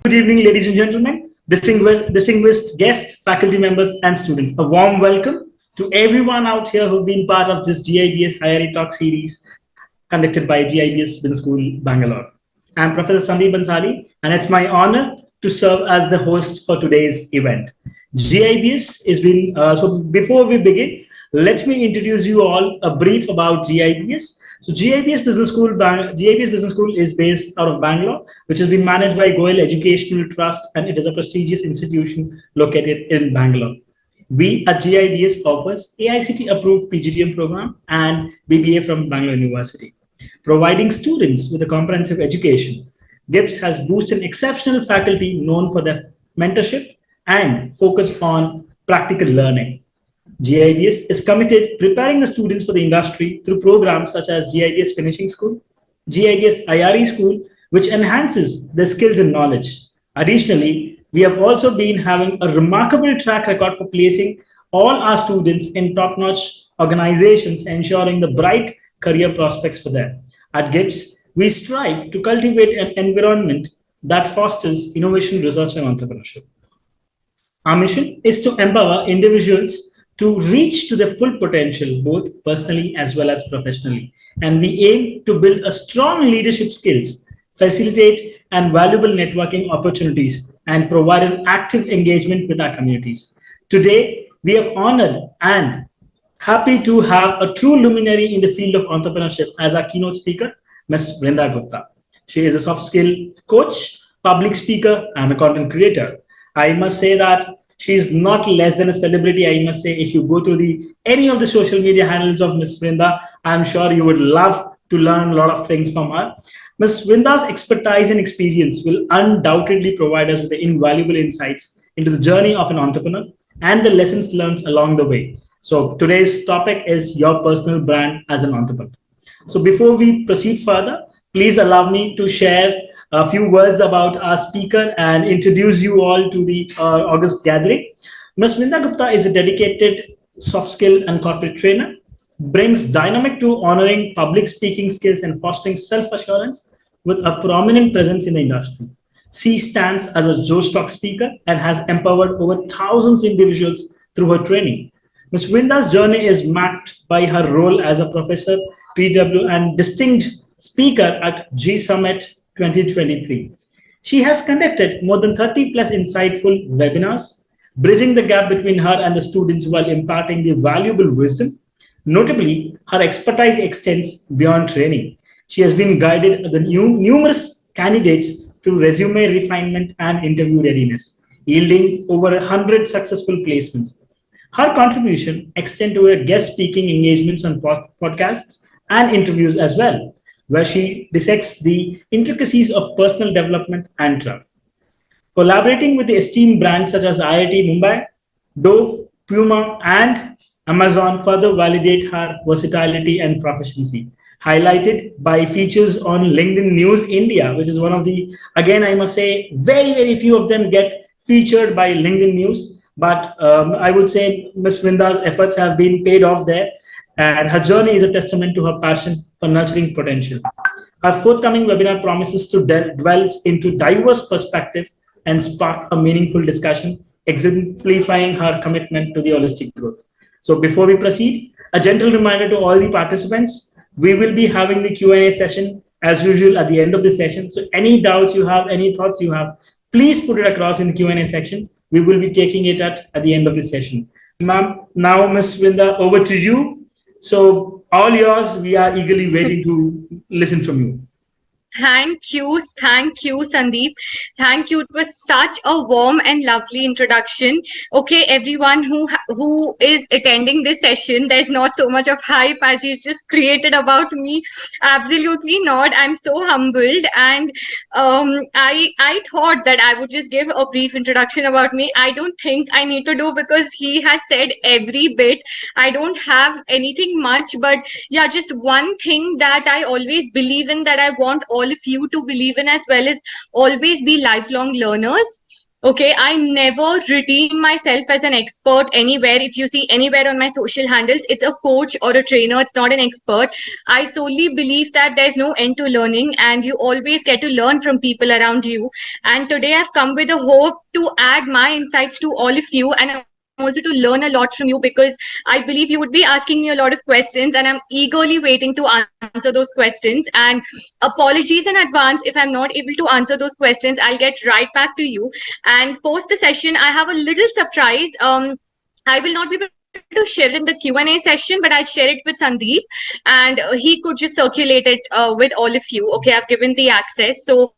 Good evening, ladies and gentlemen, distinguished guests, faculty members, and students. A warm welcome to everyone out here who've been part of this GIBS IRE Talk series conducted by GIBS Business School, Bangalore. I'm Professor Sandeep Bansali, and it's my honor to serve as the host for today's event. GIBS is been so. Before we begin, let me introduce you all a brief about GIBS. So GIBS Business School is based out of Bangalore, which has been managed by Goel Educational Trust, and it is a prestigious institution located in Bangalore. We at GIBS offers AICTE approved PGDM program and BBA from Bangalore University, providing students with a comprehensive education. GIBS has boosted exceptional faculty known for their mentorship and focus on practical learning. GIBS is committed preparing the students for the industry through programs such as GIBS Finishing School, GIBS IRE School, which enhances their skills and knowledge. Additionally, we have also been having a remarkable track record for placing all our students in top-notch organizations, ensuring the bright career prospects for them. At GIBS, we strive to cultivate an environment that fosters innovation, research, and entrepreneurship. Our mission is to empower individuals to reach to their full potential, both personally as well as professionally. And we aim to build a strong leadership skills, facilitate and valuable networking opportunities, and provide an active engagement with our communities. Today, we are honored and happy to have a true luminary in the field of entrepreneurship as our keynote speaker, Ms. Vrinda Gupta. She is a soft skill coach, public speaker, and a content creator. I must say that she's not less than a celebrity. I must say, if you go through any of the social media handles of Ms. Vrinda, I'm sure you would love to learn a lot of things from her. Ms. Vrinda's expertise and experience will undoubtedly provide us with the invaluable insights into the journey of an entrepreneur and the lessons learned along the way. So today's topic is your personal brand as an entrepreneur. So before we proceed further, please allow me to share a few words about our speaker and introduce you all to the August gathering. Ms. Vrinda Gupta is a dedicated soft skill and corporate trainer, brings dynamic to honoring public speaking skills and fostering self-assurance with a prominent presence in the industry. She stands as a Joe Stock speaker and has empowered over thousands of individuals through her training. Ms. Vrinda's journey is marked by her role as a professor, PW, and distinguished speaker at G Summit 2023. She has conducted more than 30 plus insightful webinars, bridging the gap between her and the students while imparting the valuable wisdom. Notably, her expertise extends beyond training. She has been guided the numerous candidates through resume refinement and interview readiness, yielding over 100 successful placements. Her contribution extends to her guest speaking engagements on podcasts and interviews as well, where she dissects the intricacies of personal development and craft. Collaborating with the esteemed brands such as IIT Mumbai, Dove, Puma, and Amazon further validate her versatility and proficiency, highlighted by features on LinkedIn News India, which is one of the, again, I must say, very few of them get featured by LinkedIn News. But I would say Ms. Vrinda's efforts have been paid off there, and her journey is a testament to her passion for nurturing potential. Her forthcoming webinar promises to delve into diverse perspective and spark a meaningful discussion, exemplifying her commitment to the holistic growth. So before we proceed, a gentle reminder to all the participants, we will be having the Q&A session as usual at the end of the session. So any doubts you have, any thoughts you have, please put it across in the Q&A section. We will be taking it at the end of the session. Ma'am, now Ms. Vrinda, over to you. So all yours, we are eagerly waiting to listen from you. Thank you, Sandeep. Thank you. It was such a warm and lovely introduction. Okay, everyone who is attending this session, there's not so much of hype as he's just created about me. Absolutely not. I'm so humbled, and I thought that I would just give a brief introduction about me. I don't think I need to do, because he has said every bit. I don't have anything much, but yeah, just one thing that I always believe in, that I want all of you to believe in as well, is always be lifelong learners. Okay, I never redeem myself as an expert anywhere. If you see anywhere on my social handles, it's a coach or a trainer, it's not an expert. I solely believe that there's no end to learning and you always get to learn from people around you. And today I've come with a hope to add my insights to all of you and also to learn a lot from you, because I believe you would be asking me a lot of questions and I'm eagerly waiting to answer those questions. And apologies in advance if I'm not able to answer those questions. I'll get right back to you. And post the session, I have a little surprise. I will not be able to share it in the Q&A session, but I'll share it with Sandeep, and he could just circulate it with all of you. Okay, I've given the access. So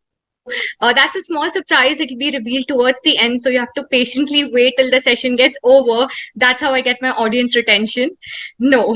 that's a small surprise. It will be revealed towards the end. So you have to patiently wait till the session gets over. That's how I get my audience retention. No,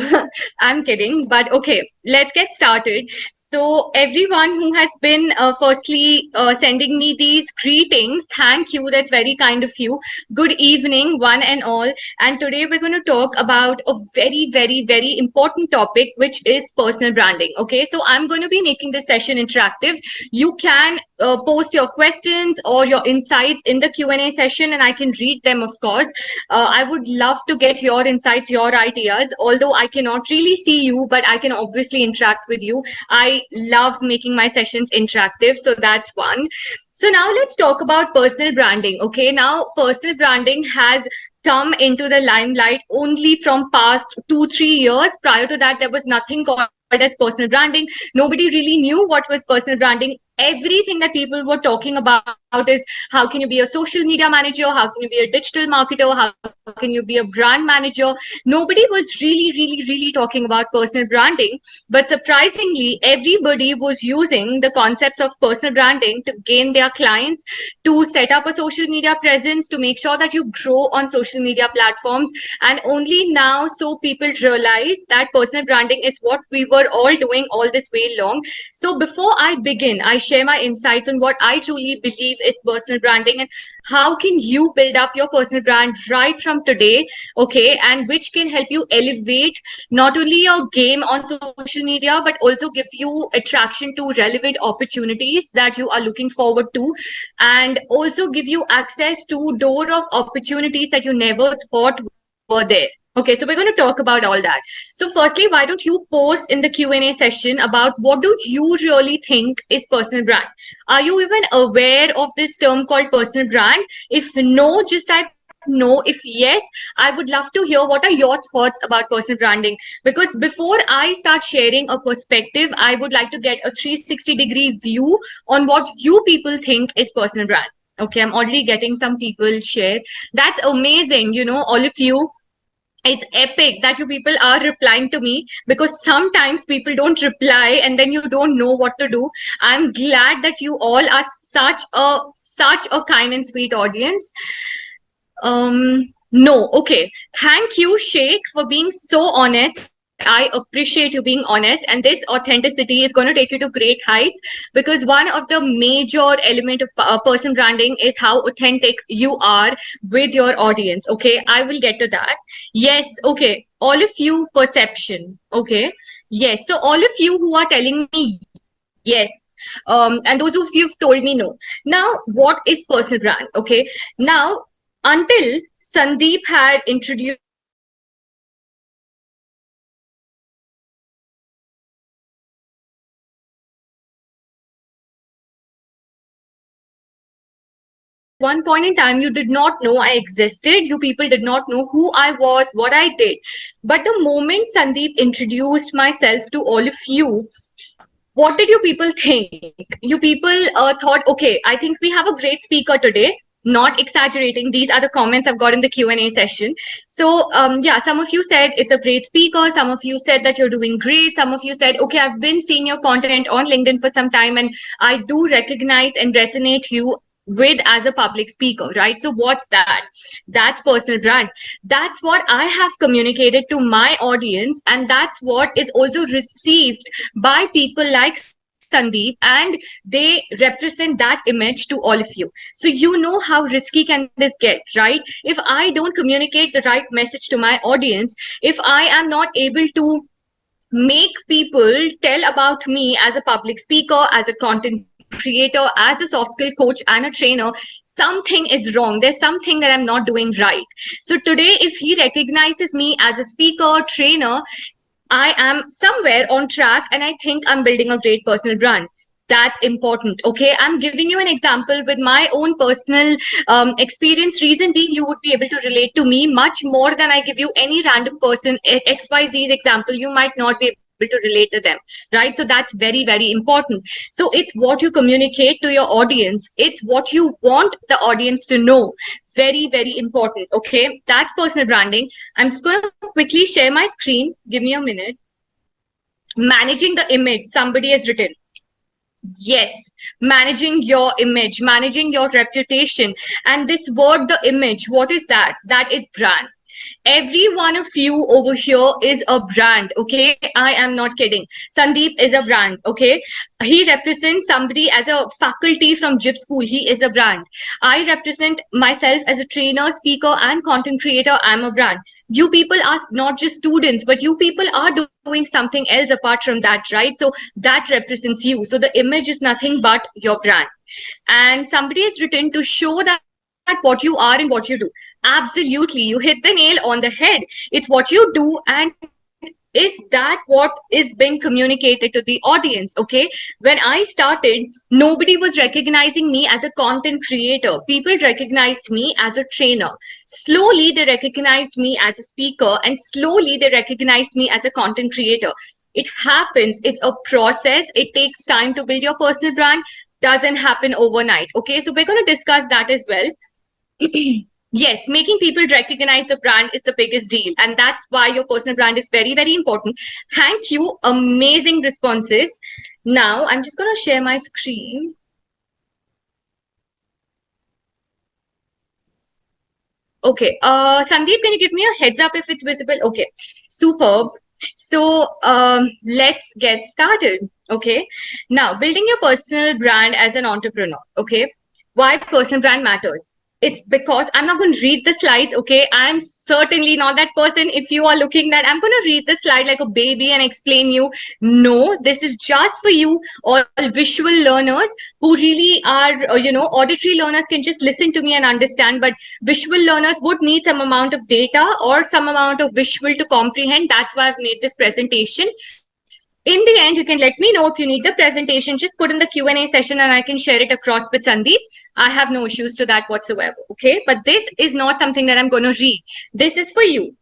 I'm kidding. But okay, let's get started. So everyone who has been firstly sending me these greetings, thank you. That's very kind of you. Good evening, one and all. And today we're going to talk about a very, very, very important topic, which is personal branding. Okay, so I'm going to be making this session interactive. You can post your questions or your insights in the Q&A session and I can read them, of course. I would love to get your insights, your ideas, although I cannot really see you, but I can obviously interact with you. I love making my sessions interactive, so that's one. So now let's talk about personal branding. Okay, now personal branding has come into the limelight only from past 2-3 years. Prior to that, there was nothing called as personal branding. Nobody really knew what was personal branding. Everything that people were talking about is how can you be a social media manager, how can you be a digital marketer, how can you be a brand manager. Nobody was really talking about personal branding, but surprisingly everybody was using the concepts of personal branding to gain their clients, to set up a social media presence, to make sure that you grow on social media platforms. And only now so people realize that personal branding is what we were all doing all this way long. So before I begin, I share my insights on what I truly believe is personal branding and how can you build up your personal brand right from today, okay, and which can help you elevate not only your game on social media but also give you attraction to relevant opportunities that you are looking forward to, and also give you access to door of opportunities that you never thought were there. Okay, so we're going to talk about all that. So firstly, why don't you post in the Q&A session about what do you really think is personal brand? Are you even aware of this term called personal brand? If no, just type no. If yes, I would love to hear what are your thoughts about personal branding. Because before I start sharing a perspective, I would like to get a 360-degree view on what you people think is personal brand. Okay, I'm already getting some people share. That's amazing, all of you. It's epic that you people are replying to me, because sometimes people don't reply and then you don't know what to do. I'm glad that you all are such a kind and sweet audience. No, okay. Thank you, Sheikh, for being so honest. I appreciate you being honest, and this authenticity is going to take you to great heights, because one of the major element of person branding is how authentic you are with your audience. Okay, I will get to that. Yes, okay. All of you, perception. Okay, yes. So all of you who are telling me yes, and those of you who've told me no. Now, what is personal brand? Okay, now until Sandeep had introduced personal brand, I didn't know what personal brand was. Okay, I didn't know what personal brand was. At one point in time, you did not know I existed. You people did not know who I was, what I did. But the moment Sandeep introduced myself to all of you, what did you people think? You people thought, okay, I think we have a great speaker today. Not exaggerating, these are the comments I've got in the Q&A session. So yeah, some of you said it's a great speaker. Some of you said that you're doing great. Some of you said, okay, I've been seeing your content on LinkedIn for some time and I do recognize and resonate you with as a public speaker, right? So what's that? That's personal brand. That's what I have communicated to my audience, and that's what is also received by people like Sandeep, and they represent that image to all of you. So you know how risky can this get, right? If I don't communicate the right message to my audience, if I am not able to make people tell about me as a public speaker, as a content creator, as a soft skill coach and a trainer, something is wrong. There's something that I'm not doing right. So today, if he recognizes me as a speaker, trainer, I am somewhere on track and I think I'm building a great personal brand. That's important. Okay. I'm giving you an example with my own personal experience. Reason being, you would be able to relate to me much more than I give you any random person. XYZ's example, you might not be able to relate to them, right? So that's very, very important. So it's what you communicate to your audience. It's what you want the audience to know. Very, very important. Okay. That's personal branding. I'm just going to quickly share my screen. Give me a minute. Managing the image, somebody has written. Yes, managing your image, managing your reputation. And this word, the image, what is that? That is brand. Every one of you over here is a brand. Okay, I am not kidding. Sandeep is a brand. Okay, he represents somebody as a faculty from GIBS school. He is a brand. I represent myself as a trainer, speaker, and content creator. I'm a brand. You people are not just students, but you people are doing something else apart from that, right? So that represents you. So the image is nothing but your brand. And somebody has written to show that what you are and what you do. Absolutely, you hit the nail on the head. It's what you do, and is that what is being communicated to the audience? Okay, when I started, nobody was recognizing me as a content creator. People recognized me as a trainer. Slowly they recognized me as a speaker, and slowly they recognized me as a content creator. It happens. It's a process. It takes time to build your personal brand. Doesn't happen overnight. Okay, so we're going to discuss that as well. Yes, making people recognize the brand is the biggest deal. And that's why your personal brand is very, very important. Thank you. Amazing responses. Now, I'm just going to share my screen. Okay. Sandeep, can you give me a heads up if it's visible? Okay. Superb. So let's get started. Okay. Now, building your personal brand as an entrepreneur. Okay. Why personal brand matters? It's because I'm not going to read the slides. Okay, I'm certainly not that person. If you are looking that I'm going to read the slide like a baby and explain you, no, this is just for you, all visual learners who really are auditory learners can just listen to me and understand, but visual learners would need some amount of data or some amount of visual to comprehend. That's why I've made this presentation. In the end, you can let me know if you need the presentation. Just put in the Q&A session and I can share it across with Sandeep. I have no issues to that whatsoever. Okay, but this is not something that I'm going to read. This is for you.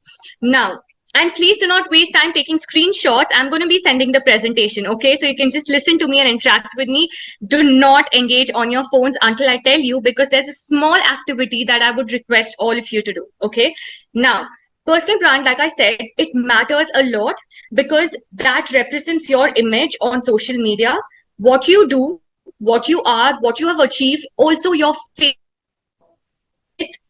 Now, and please do not waste time taking screenshots. I'm going to be sending the presentation. Okay, so you can just listen to me and interact with me. Do not engage on your phones until I tell you, because there's a small activity that I would request all of you to do. Okay, now, personal brand, like I said, it matters a lot because that represents your image on social media, what you do, what you are, what you have achieved, also your faith.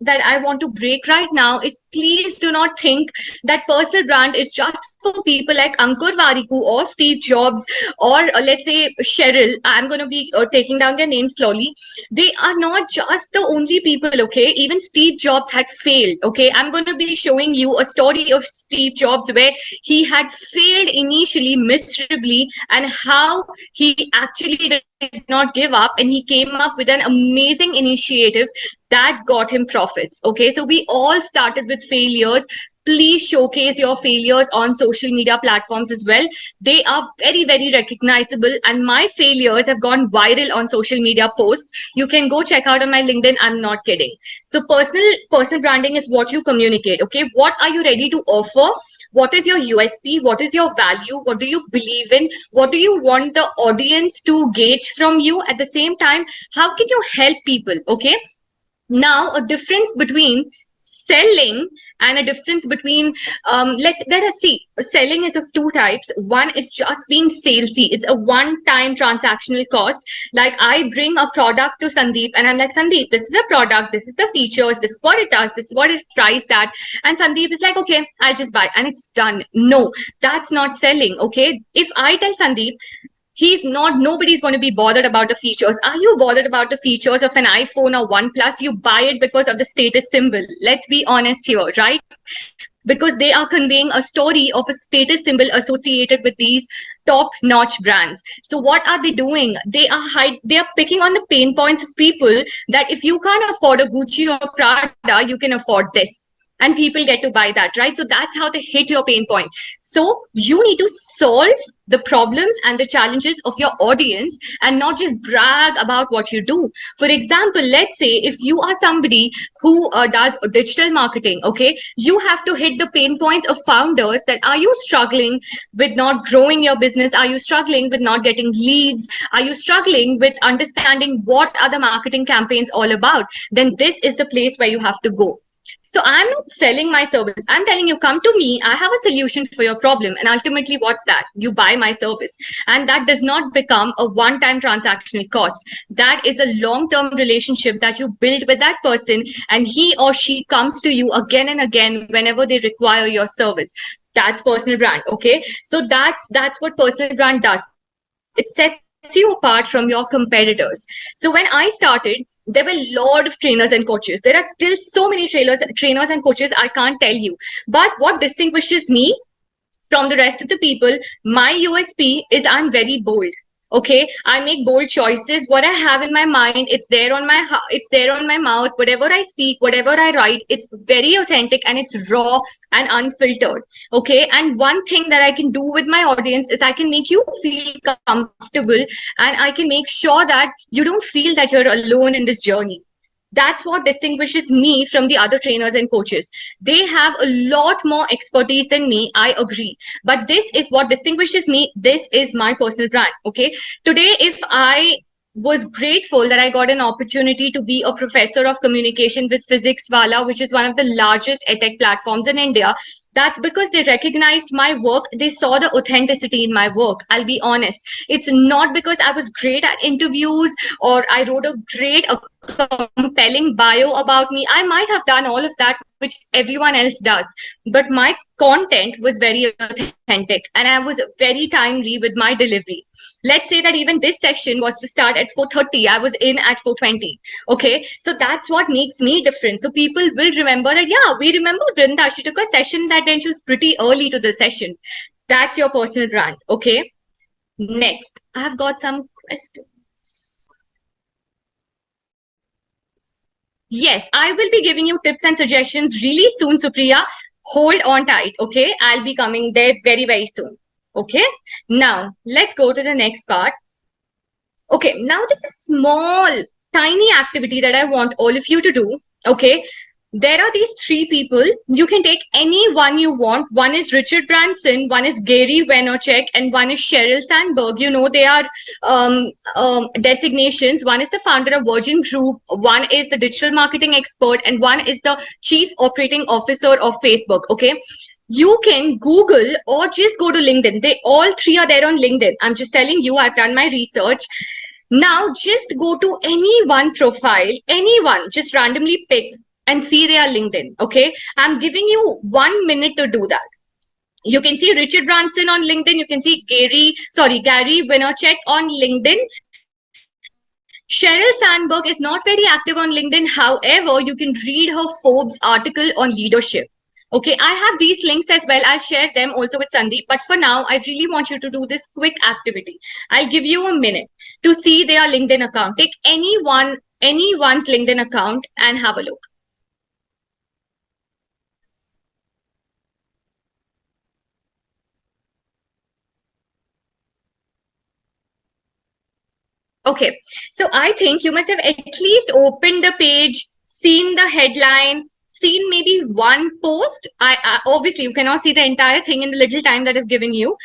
That I want to break right now is, please do not think that personal brand is just for people like Ankur Wariku or Steve Jobs or let's say Cheryl. I'm going to be taking down their names slowly. They are not just the only people. Okay, even Steve Jobs had failed. Okay, I'm going to be showing you a story of Steve Jobs where he had failed initially miserably and how he actually did not give up and he came up with an amazing initiative that got him profits. Okay, so we all started with failures. Please showcase your failures on social media platforms as well. They are very, very recognizable, and my failures have gone viral on social media posts. You can go check out on my LinkedIn. I'm not kidding. So personal branding is what you communicate. Okay, what are you ready to offer? What is your USP? What is your value? What do you believe in? What do you want the audience to gauge from you? At the same time, how can you help people? Okay, now a difference between selling and a difference between let's see, selling is of two types. One is just being salesy. It's a one-time transactional cost. Like I bring a product to Sandeep and I'm like, Sandeep, this is a product, this is the features, this is what it does, this is what it's priced at, and Sandeep is like, okay, I'll just buy and it's done. No, that's not selling. Okay, if I tell Sandeep, nobody's going to be bothered about the features. Are you bothered about the features of an iPhone or OnePlus? You buy it because of the status symbol. Let's be honest here, right? because they are conveying a story of a status symbol associated with these top-notch brands. So what are they doing? They are picking on the pain points of people, that if you can't afford a Gucci or Prada, you can afford this. And people get to buy that, right? So that's how they hit your pain point. So you need to solve the problems and the challenges of your audience and not just brag about what you do. For example, let's say if you are somebody who does digital marketing, okay, you have to hit the pain points of founders, that are you struggling with not growing your business? Are you struggling with not getting leads? Are you struggling with understanding what are the marketing campaigns all about? Then this is the place where you have to go. So I'm not selling my service. I'm telling you, come to me. I have a solution for your problem. And ultimately, what's that? You buy my service. And that does not become a one-time transactional cost. That is a long-term relationship that you build with that person, and he or she comes to you again and again whenever they require your service. That's personal brand. Okay. So that's what personal brand does. It sets you apart from your competitors. So when I started, there were a lot of trainers and coaches. There are still so many trainers and coaches, I can't tell you. But what distinguishes me from the rest of the people, my USP is I'm very bold. Okay, I make bold choices. What I have in my mind, it's there on my mouth. Whatever I speak, whatever I write, it's very authentic and it's raw and unfiltered. Okay, and one thing that I can do with my audience is I can make you feel comfortable, and I can make sure that you don't feel that you're alone in this journey. That's what distinguishes me from the other trainers and coaches. They have a lot more expertise than me, I agree. But this is what distinguishes me. This is my personal brand, okay? Today, if I was grateful that I got an opportunity to be a professor of communication with Physics Wala, which is one of the largest edtech platforms in India. That's because they recognized my work. They saw the authenticity in my work. I'll be honest. It's not because I was great at interviews or I wrote a compelling bio about me. I might have done all of that, which everyone else does. But my content was very authentic and I was very timely with my delivery. Let's say that even this session was to start at 4:30. I was in at 4:20. Okay. So that's what makes me different. So people will remember that, yeah, we remember Vrinda. She took a session that day. She was pretty early to the session. That's your personal brand. Okay. Next, I've got some questions. Yes, I will be giving you tips and suggestions really soon, Supriya. Hold on tight, okay? I'll be coming there very, very soon, okay? Now, let's go to the next part. Okay, now this is small, tiny activity that I want all of you to do, okay? There are these three people. You can take any one you want. One is Richard Branson, one is Gary Vaynerchuk, and one is Sheryl Sandberg. You know, they are designations. One is the founder of Virgin Group, one is the digital marketing expert, and one is the chief operating officer of Facebook, okay? You can Google or just go to LinkedIn. They all three are there on LinkedIn. I'm just telling you, I've done my research. Now, just go to any one profile, anyone, just randomly pick and see their LinkedIn, okay? I'm giving you 1 minute to do that. You can see Richard Branson on LinkedIn. You can see Gary Vaynerchuk on LinkedIn. Sheryl Sandberg is not very active on LinkedIn. However, you can read her Forbes article on leadership. Okay, I have these links as well. I'll share them also with Sandeep. But for now, I really want you to do this quick activity. I'll give you a minute to see their LinkedIn account. Take anyone's LinkedIn account and have a look. Okay, so I think you must have at least opened the page, seen the headline, seen maybe one post. I obviously you cannot see the entire thing in the little time that is given you,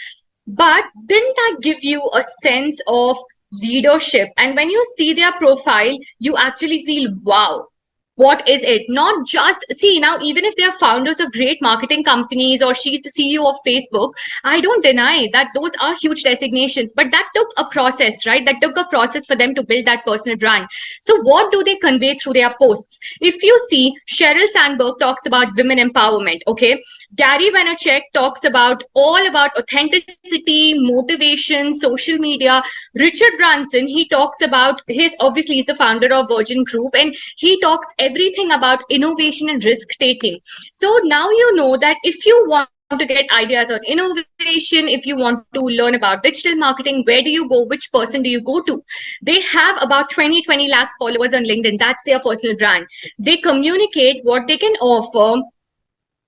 but didn't that give you a sense of leadership? And when you see their profile, you actually feel, wow, what is it? Not just, see, now even if they are founders of great marketing companies or she's the CEO of Facebook, I don't deny that those are huge designations, but that took a process, right? That took a process for them to build that personal brand. So what do they convey through their posts? If you see, Sheryl Sandberg talks about women empowerment, okay? Gary Vaynerchuk talks about all about authenticity, motivation, social media. Richard Branson, he talks about he's the founder of Virgin Group, and he talks everything about innovation and risk taking. So now you know that if you want to get ideas on innovation, if you want to learn about digital marketing, where do you go? Which person do you go to? They have about 20 lakh followers on LinkedIn. That's their personal brand. They communicate what they can offer,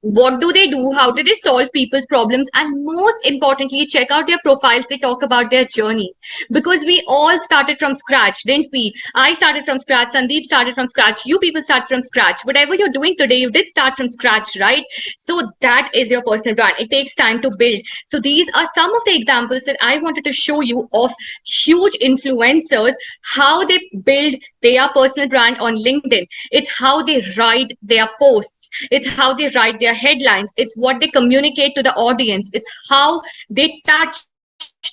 what do they do, how do they solve people's problems, and most importantly, check out their profiles. They talk about their journey, because we all started from scratch, didn't we? I started from scratch, Sandeep started from scratch, you people start from scratch. Whatever you're doing today, you did start from scratch, right? So that is your personal brand. It takes time to build. So these are some of the examples that I wanted to show you of huge influencers, how they build their personal brand on LinkedIn. It's how they write their posts, it's how they write their headlines, it's what they communicate to the audience, it's how they touch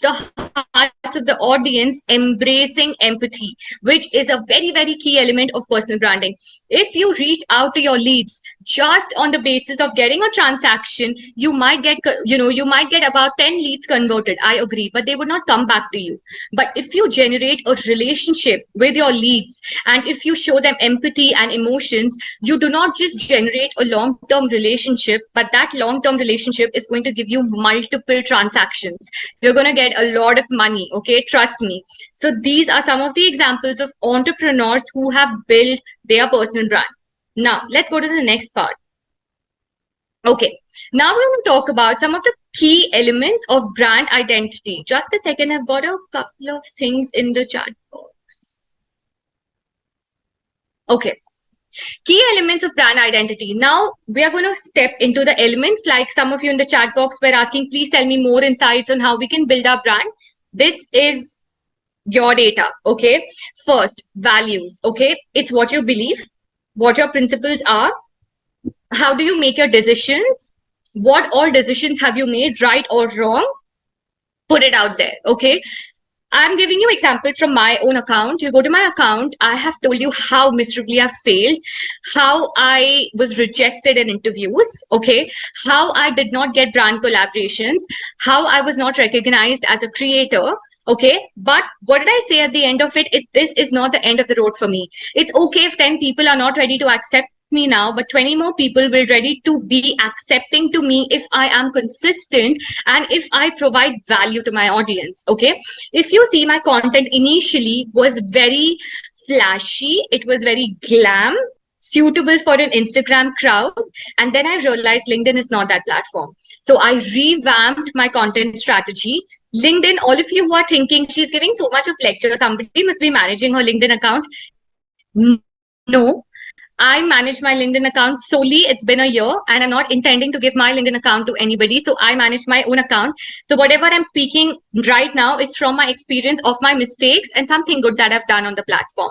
the hearts of the audience, embracing empathy, which is a very, very key element of personal branding. If you reach out to your leads just on the basis of getting a transaction, you might get, you might get about 10 leads converted. I agree, but they would not come back to you. But if you generate a relationship with your leads, and if you show them empathy and emotions, you do not just generate a long-term relationship, but that long-term relationship is going to give you multiple transactions. You're going to get a lot of money, okay? Trust me. So these are some of the examples of entrepreneurs who have built their personal brand. Now, let's go to the next part. Okay, now we're going to talk about some of the key elements of brand identity. Just a second, I've got a couple of things in the chat box. Okay. Key elements of brand identity. Now we are going to step into the elements. Like some of you in the chat box were asking, please tell me more insights on how we can build our brand. This is your data. Okay. First, values. Okay. It's what you believe, what your principles are. How do you make your decisions? What all decisions have you made, right or wrong? Put it out there. Okay. I'm giving you example from my own account. You go to my account, I have told you how miserably I failed, how I was rejected in interviews, okay, how I did not get brand collaborations, how I was not recognized as a creator, okay. But what did I say at the end of it? Is this is not the end of the road for me. It's okay if 10 people are not ready to accept me now, but 20 more people will ready to be accepting to me if I am consistent and if I provide value to my audience. Okay, if you see, my content initially was very flashy, it was very glam, suitable for an Instagram crowd, and then I realized LinkedIn is not that platform. So I revamped my content strategy. LinkedIn, all of you who are thinking she's giving so much of lecture, somebody must be managing her LinkedIn account. No, I manage my LinkedIn account solely. It's been a year and I'm not intending to give my LinkedIn account to anybody. So I manage my own account. So whatever I'm speaking right now, it's from my experience of my mistakes and something good that I've done on the platform.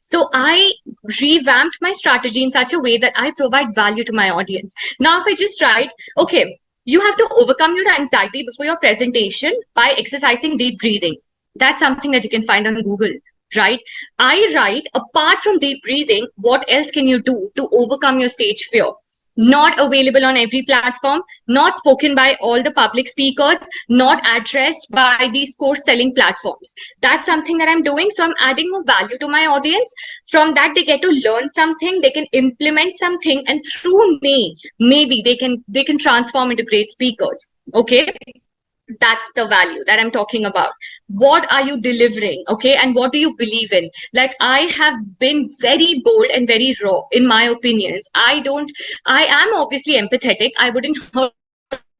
So I revamped my strategy in such a way that I provide value to my audience. Now, if I just write, okay, you have to overcome your anxiety before your presentation by exercising deep breathing. That's something that you can find on Google. Right? I write, apart from deep breathing, what else can you do to overcome your stage fear? Not available on every platform, not spoken by all the public speakers, not addressed by these course selling platforms. That's something that I'm doing. So I'm adding more value to my audience. From that, they get to learn something, they can implement something, and through me, maybe they can transform into great speakers. Okay. That's the value that I'm talking about. What are you delivering? Okay. And what do you believe in? Like, I have been very bold and very raw in my opinions. I am obviously empathetic. I wouldn't hurt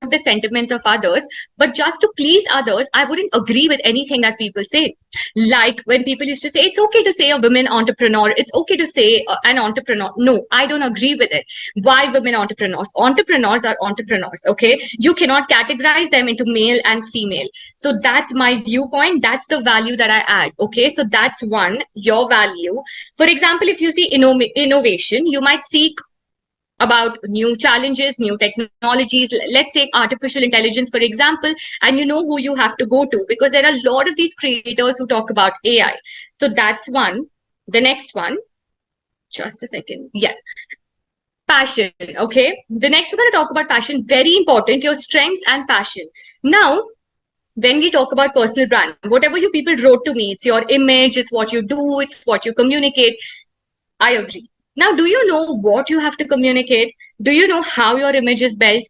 the sentiments of others, but just to please others, I wouldn't agree with anything that people say. Like when people used to say, it's okay to say a women entrepreneur, it's okay to say an entrepreneur. No, I don't agree with it. Why women entrepreneurs? Entrepreneurs are entrepreneurs, okay? You cannot categorize them into male and female. So that's my viewpoint. That's the value that I add, okay? So that's one, your value. For example, if you see innovation, you might seek about new challenges, new technologies. Let's take artificial intelligence, for example, and you know who you have to go to, because there are a lot of these creators who talk about AI. So that's one. The next one, just a second. Yeah. Passion. Okay. The next we're going to talk about passion. Very important, your strengths and passion. Now, when we talk about personal brand, whatever you people wrote to me, it's your image, it's what you do, it's what you communicate. I agree. Now, do you know what you have to communicate? Do you know how your image is built?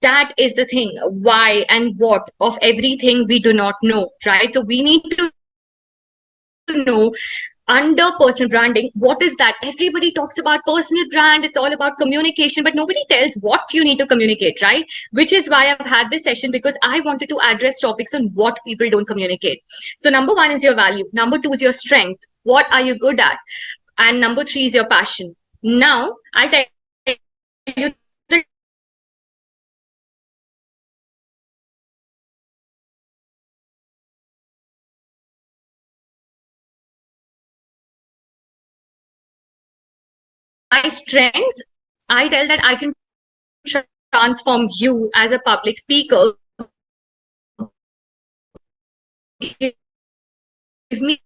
That is the thing. Why and what of everything we do not know, right? So we need to know under personal branding, what is that? Everybody talks about personal brand, it's all about communication, but nobody tells what you need to communicate, right? Which is why I've had this session, because I wanted to address topics on what people don't communicate. So number one is your value, number two is your strength, what are you good at, and number three is your passion. Now I'll tell you the my strengths. I tell that I can transform you as a public speaker. Give me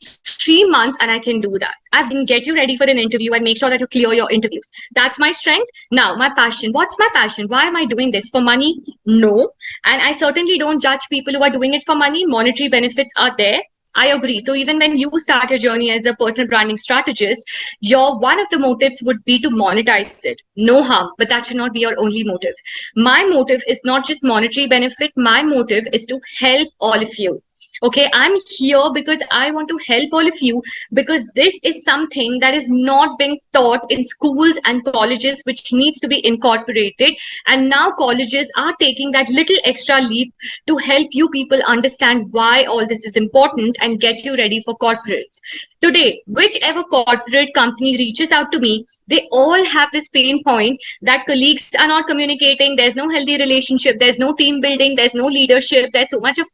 3 months and I can do that. I can get you ready for an interview and make sure that you clear your interviews. That's my strength. Now, my passion. What's my passion? Why am I doing this? For money? No. And I certainly don't judge people who are doing it for money. Monetary benefits are there. I agree. So even when you start your journey as a personal branding strategist, your one of the motives would be to monetize it. No harm, but that should not be your only motive. My motive is not just monetary benefit. My motive is to help all of you. Okay, I'm here because I want to help all of you, because this is something that is not being taught in schools and colleges, which needs to be incorporated. And now colleges are taking that little extra leap to help you people understand why all this is important and get you ready for corporates. Today, whichever corporate company reaches out to me, they all have this pain point that colleagues are not communicating, there's no healthy relationship, there's no team building, there's no leadership, there's so much of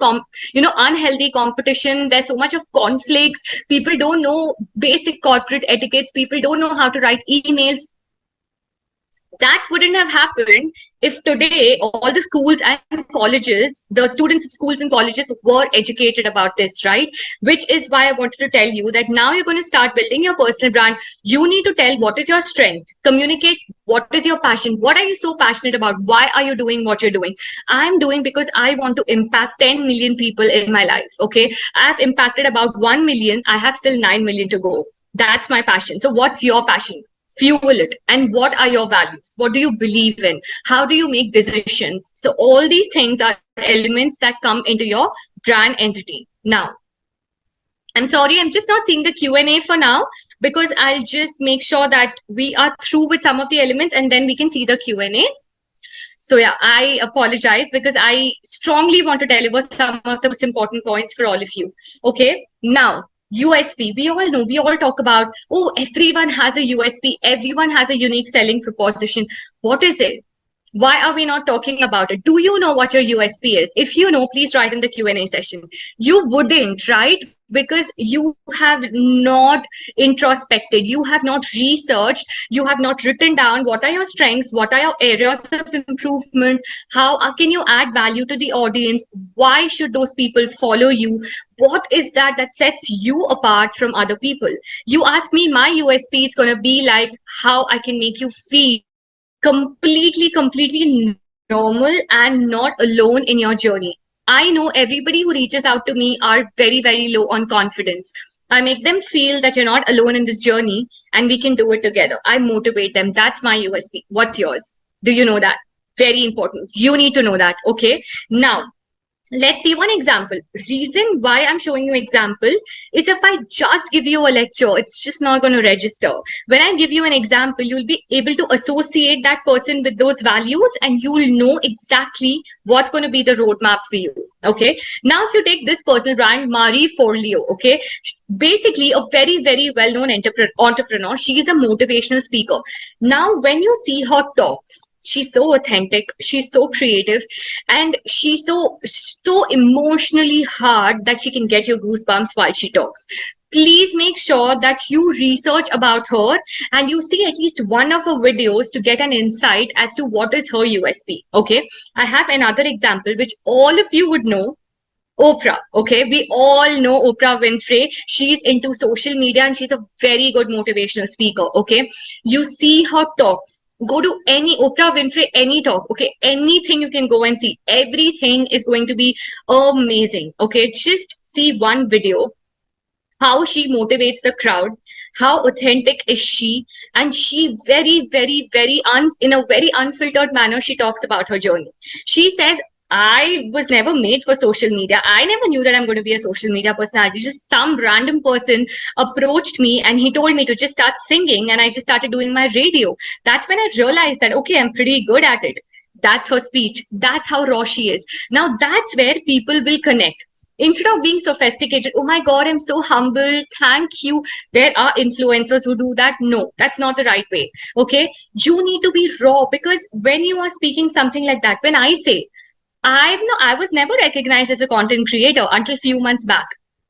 unhealthy competition, there's so much of conflicts, people don't know basic corporate etiquettes, people don't know how to write emails. That wouldn't have happened if today all the schools and colleges, the students at schools and colleges were educated about this, right? Which is why I wanted to tell you that now you're going to start building your personal brand. You need to tell what is your strength, communicate what is your passion, what are you so passionate about, why are you doing what you're doing. I'm doing because I want to impact 10 million people in my life. Okay, I've impacted about 1 million, I have still 9 million to go. That's my passion. So what's your passion? Fuel it. And what are your values? What do you believe in? How do you make decisions? So all these things are elements that come into your brand entity. Now, I'm sorry, I'm just not seeing the Q&A for now, because I'll just make sure that we are through with some of the elements and then we can see the Q&A. So yeah, I apologize, because I strongly want to deliver some of the most important points for all of you. Okay, now USP, we all know, we all talk about, oh, everyone has a USP, everyone has a unique selling proposition. What is it? Why are we not talking about it? Do you know what your USP is? If you know, please write in the Q&A session. You wouldn't, right? Because you have not introspected, you have not researched, you have not written down what are your strengths, what are your areas of improvement, how can you add value to the audience, why should those people follow you, what is that that sets you apart from other people. You ask me, my USP is going to be like how I can make you feel completely normal and not alone in your journey. I know everybody who reaches out to me are very low on confidence. I make them feel that you're not alone in this journey and we can do it together. I motivate them. That's my USP. What's yours? Do you know that? Very important. You need to know that. Okay. Now, let's see one example. Reason why I'm showing you example is, if I just give you a lecture, it's just not going to register. When I give you an example, you'll be able to associate that person with those values and you'll know exactly what's going to be the roadmap for you. Okay. Now, if you take this personal brand, Marie Forleo, okay, basically a very well-known entrepreneur. She is a motivational speaker. Now, when you see her talks, she's so authentic, she's so creative, and she's so emotionally hard that she can get your goosebumps while she talks. Please make sure that you research about her and you see at least one of her videos to get an insight as to what is her USP. Okay, I have another example which all of you would know. Oprah. Okay, we all know Oprah Winfrey. She's into social media and she's a very good motivational speaker. Okay, you see her talks, go to any Oprah Winfrey, any talk, okay, anything you can go and see. Everything is going to be amazing. Okay, just see one video. how she motivates the crowd, how authentic is she, and she very, very, very in a very unfiltered manner, she talks about her journey. She says, I was never made for social media. I never knew that I'm going to be a social media personality. Just some random person approached me and he told me to just start singing, and I just started doing my radio. That's when I realized that, okay, I'm pretty good at it. That's her speech. That's how raw she is. Now that's where people will connect. Instead of being sophisticated, oh my God, I'm so humble, thank you. There are influencers who do that. No, that's not the right way. Okay. You need to be raw, because when you are speaking something like that, when I say, I was never recognized as a content creator until a few months back.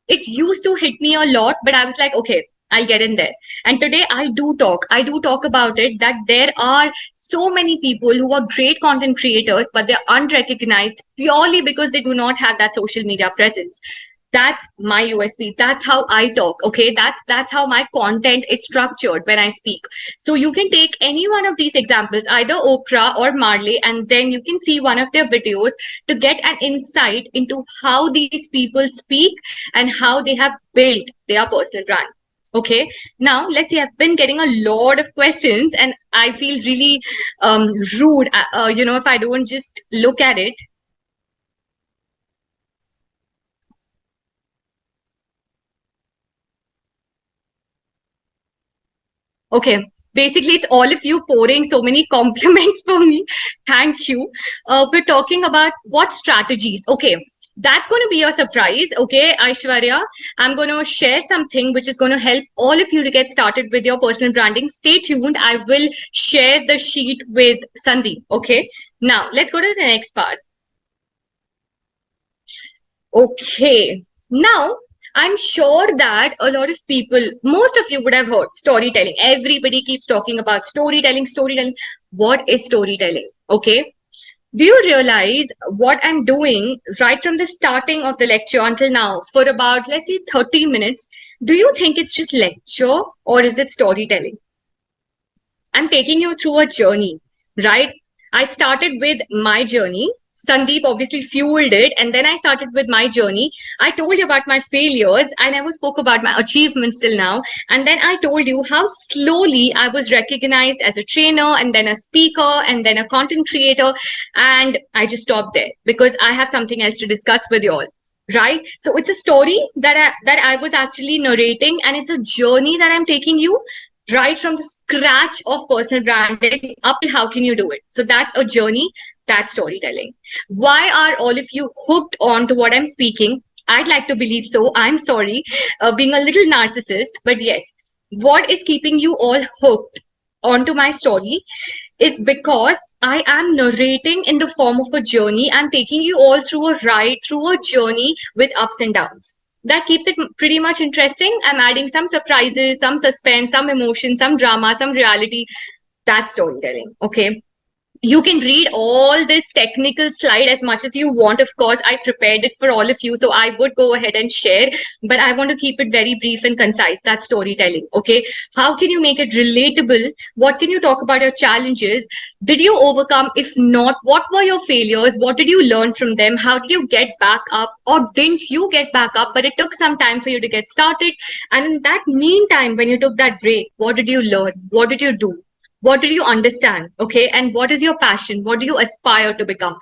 It used to hit me a lot, but I was like, okay, I'll get in there. And today I do talk about it, that there are so many people who are great content creators, but they're unrecognized purely because they do not have that social media presence. That's my USP. That's how I talk. Okay. That's how my content is structured when I speak. So you can take any one of these examples, either Oprah or Marley, and then you can see one of their videos to get an insight into how these people speak and how they have built their personal brand. Okay. Now let's see. I've been getting a lot of questions, and I feel really rude. If I don't just look at it. Okay. Basically, it's all of you pouring so many compliments for me. Thank you. We're talking about what strategies. Okay. That's going to be a surprise. Okay, Aishwarya, I'm going to share something which is going to help all of you to get started with your personal branding. Stay tuned. I will share the sheet with Sandeep. Okay. Now, let's go to the next part. Okay. Now, I'm sure that a lot of people, most of you would have heard storytelling. Everybody keeps talking about storytelling, storytelling. What is storytelling? Okay. Do you realize what I'm doing right from the starting of the lecture until now for about, let's say, 30 minutes? Do you think it's just lecture or is it storytelling? I'm taking you through a journey, right? I started with my journey. Sandeep obviously fueled it. And then I started with my journey. I told you about my failures. I never spoke about my achievements till now. And then I told you how slowly I was recognized as a trainer, and then a speaker, and then a content creator. And I just stopped there because I have something else to discuss with you all. Right. So it's a story that I was actually narrating, and it's a journey that I'm taking you right from the scratch of personal branding up to how can you do it. So that's a journey, that's storytelling. Why are all of you hooked on to what I'm speaking? I'd like to believe so. I'm sorry, being a little narcissist, but yes, what is keeping you all hooked onto my story is because I am narrating in the form of a journey. I'm taking you all through a ride, through a journey with ups and downs. That keeps it pretty much interesting. I'm adding some surprises, some suspense, some emotion, some drama, some reality. That's storytelling. Okay. You can read all this technical slide as much as you want. Of course, I prepared it for all of you, so I would go ahead and share, but I want to keep it very brief and concise. That's storytelling. Okay. How can you make it relatable? What can you talk about your challenges? Did you overcome? If not, what were your failures? What did you learn from them? How did you get back up? Or didn't you get back up, but it took some time for you to get started? And in that meantime, when you took that break, what did you learn? What did you do? What do you understand? Okay. And what is your passion? What do you aspire to become?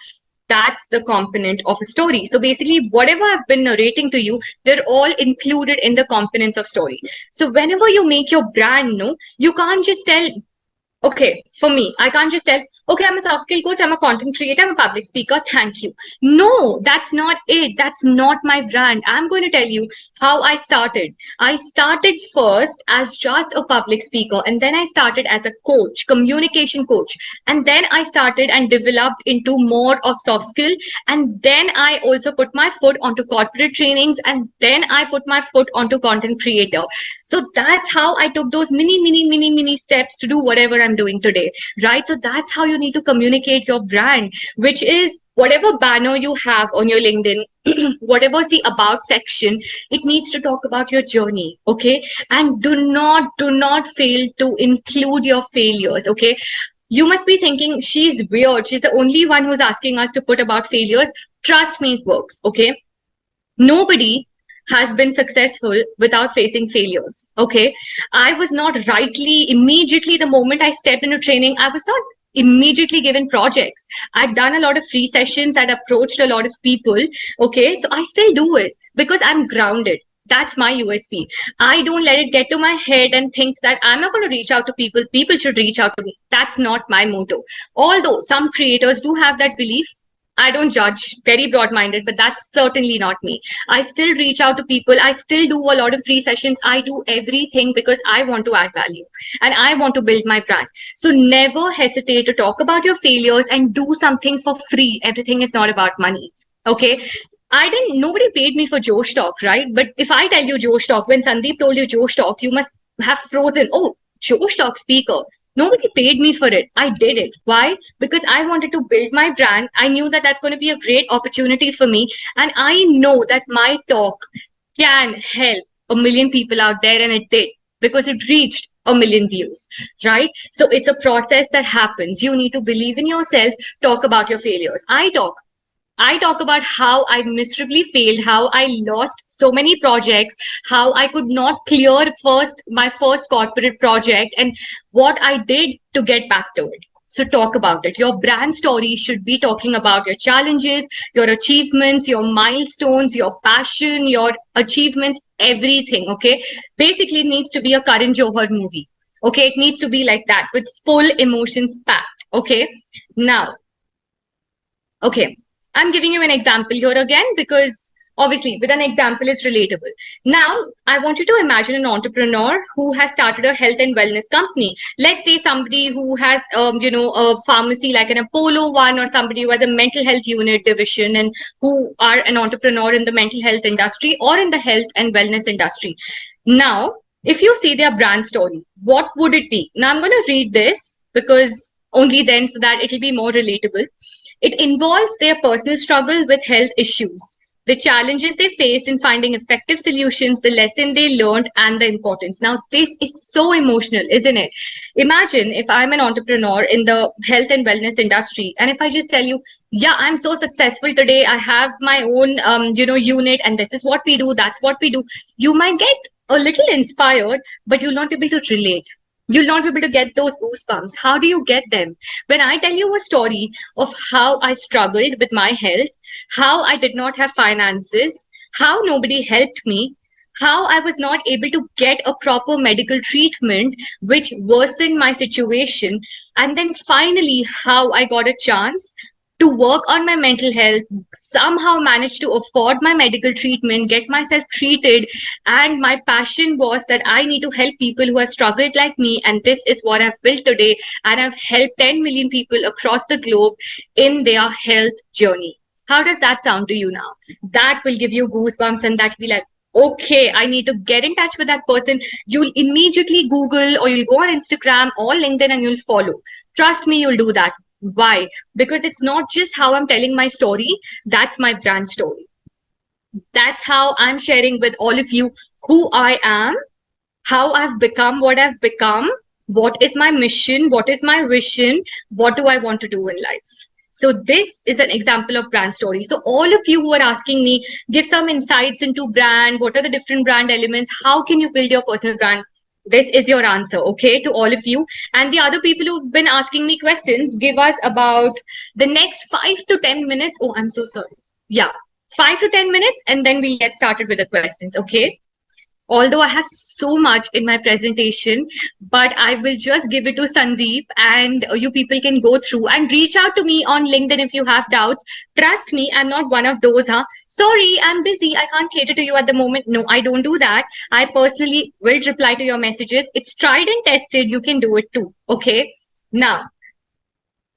That's the component of a story. So basically, whatever I've been narrating to you, they're all included in the components of story. So whenever you make your brand, no, you can't just tell, okay, for me, I can't just tell, okay, I'm a soft skill coach, I'm a content creator, I'm a public speaker, thank you. No, that's not it. That's not my brand. I'm going to tell you how I started. I started first as just a public speaker, and then I started as a coach, communication coach. And then I started and developed into more of soft skill. And then I also put my foot onto corporate trainings, and then I put my foot onto content creator. So that's how I took those mini steps to do whatever I'm doing today, right? So that's how you need to communicate your brand, which is whatever banner you have on your LinkedIn, whatever's the about section, it needs to talk about your journey. Okay. And do not fail to include your failures. Okay. You must be thinking, she's weird. She's the only one who's asking us to put about failures. Trust me, it works. Okay. Nobody has been successful without facing failures. Okay. I was not rightly immediately the moment I stepped into training, I was not immediately given projects. I'd done a lot of free sessions, I'd approached a lot of people. Okay. So I still do it because I'm grounded. That's my USP. I don't let it get to my head and think that I'm not going to reach out to people. People should reach out to me. That's not my motto. Although some creators do have that belief, I don't judge, very broad minded, but that's certainly not me. I still reach out to people. I still do a lot of free sessions. I do everything because I want to add value and I want to build my brand. So never hesitate to talk about your failures and do something for free. Everything is not about money. Okay. Nobody paid me for Josh Talk, right? But if I tell you Josh Talk, when Sandeep told you Josh Talk, you must have frozen. Oh, Josh Talk speaker. Nobody paid me for it. I did it. Why? Because I wanted to build my brand. I knew that that's going to be a great opportunity for me. And I know that my talk can help a million people out there. And it did because it reached a million views, right? So it's a process that happens. You need to believe in yourself. Talk about your failures. I talk about how I miserably failed, how I lost so many projects, how I could not clear my first corporate project, and what I did to get back to it. So talk about it. Your brand story should be talking about your challenges, your achievements, your milestones, your passion, your achievements, everything. Okay. Basically, it needs to be a Karan Johar movie. Okay. It needs to be like that with full emotions packed. Okay. Now, okay. I'm giving you an example here again because obviously with an example, it's relatable. Now, I want you to imagine an entrepreneur who has started a health and wellness company. Let's say somebody who has, a pharmacy like an Apollo one, or somebody who has a mental health unit division and who are an entrepreneur in the mental health industry or in the health and wellness industry. Now, if you see their brand story, what would it be? Now, I'm going to read this because only then so that it'll be more relatable. It involves their personal struggle with health issues, the challenges they faced in finding effective solutions, the lesson they learned, and the importance. Now, this is so emotional, isn't it? Imagine if I'm an entrepreneur in the health and wellness industry, and if I just tell you, yeah, I'm so successful today. I have my own, unit, and this is what we do. That's what we do. You might get a little inspired, but you'll not be able to relate. You'll not be able to get those goosebumps. How do you get them? When I tell you a story of how I struggled with my health, how I did not have finances, how nobody helped me, how I was not able to get a proper medical treatment, which worsened my situation, and then finally how I got a chance to work on my mental health, somehow managed to afford my medical treatment, get myself treated. And my passion was that I need to help people who have struggled like me. And this is what I've built today. And I've helped 10 million people across the globe in their health journey. How does that sound to you now? That will give you goosebumps, and that will be like, okay, I need to get in touch with that person. You'll immediately Google or you'll go on Instagram or LinkedIn and you'll follow. Trust me, you'll do that. Why? Because it's not just how I'm telling my story. That's my brand story. That's how I'm sharing with all of you who I am, how I've become what I've become, what is my mission, what is my vision, what do I want to do in life. So this is an example of brand story. So all of you who are asking me, give some insights into brand, what are the different brand elements, how can you build your personal brand? This is your answer, okay, to all of you. And the other people who've been asking me questions, give us about the next 5 to 10 minutes. Oh, I'm so sorry. Yeah, 5 to 10 minutes, and then we'll get started with the questions, okay? Although I have so much in my presentation, but I will just give it to Sandeep, and you people can go through and reach out to me on LinkedIn if you have doubts. Trust me, I'm not one of those, sorry, I'm busy, I can't cater to you at the moment. No, I don't do that. I personally will reply to your messages. It's tried and tested. You can do it too. Okay. Now,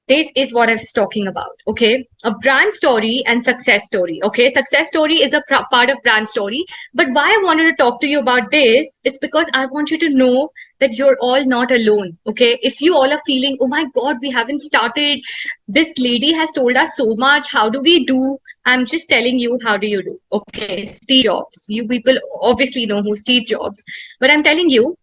this is what I was talking about. Okay. A brand story and success story. Okay. Success story is a part of brand story. But why I wanted to talk to you about this is because I want you to know that you're all not alone. Okay. If you all are feeling, oh my God, we haven't started. This lady has told us so much. How do we do? I'm just telling you, how do you do? Okay. Steve Jobs. You people obviously know who Steve Jobs. But I'm telling you,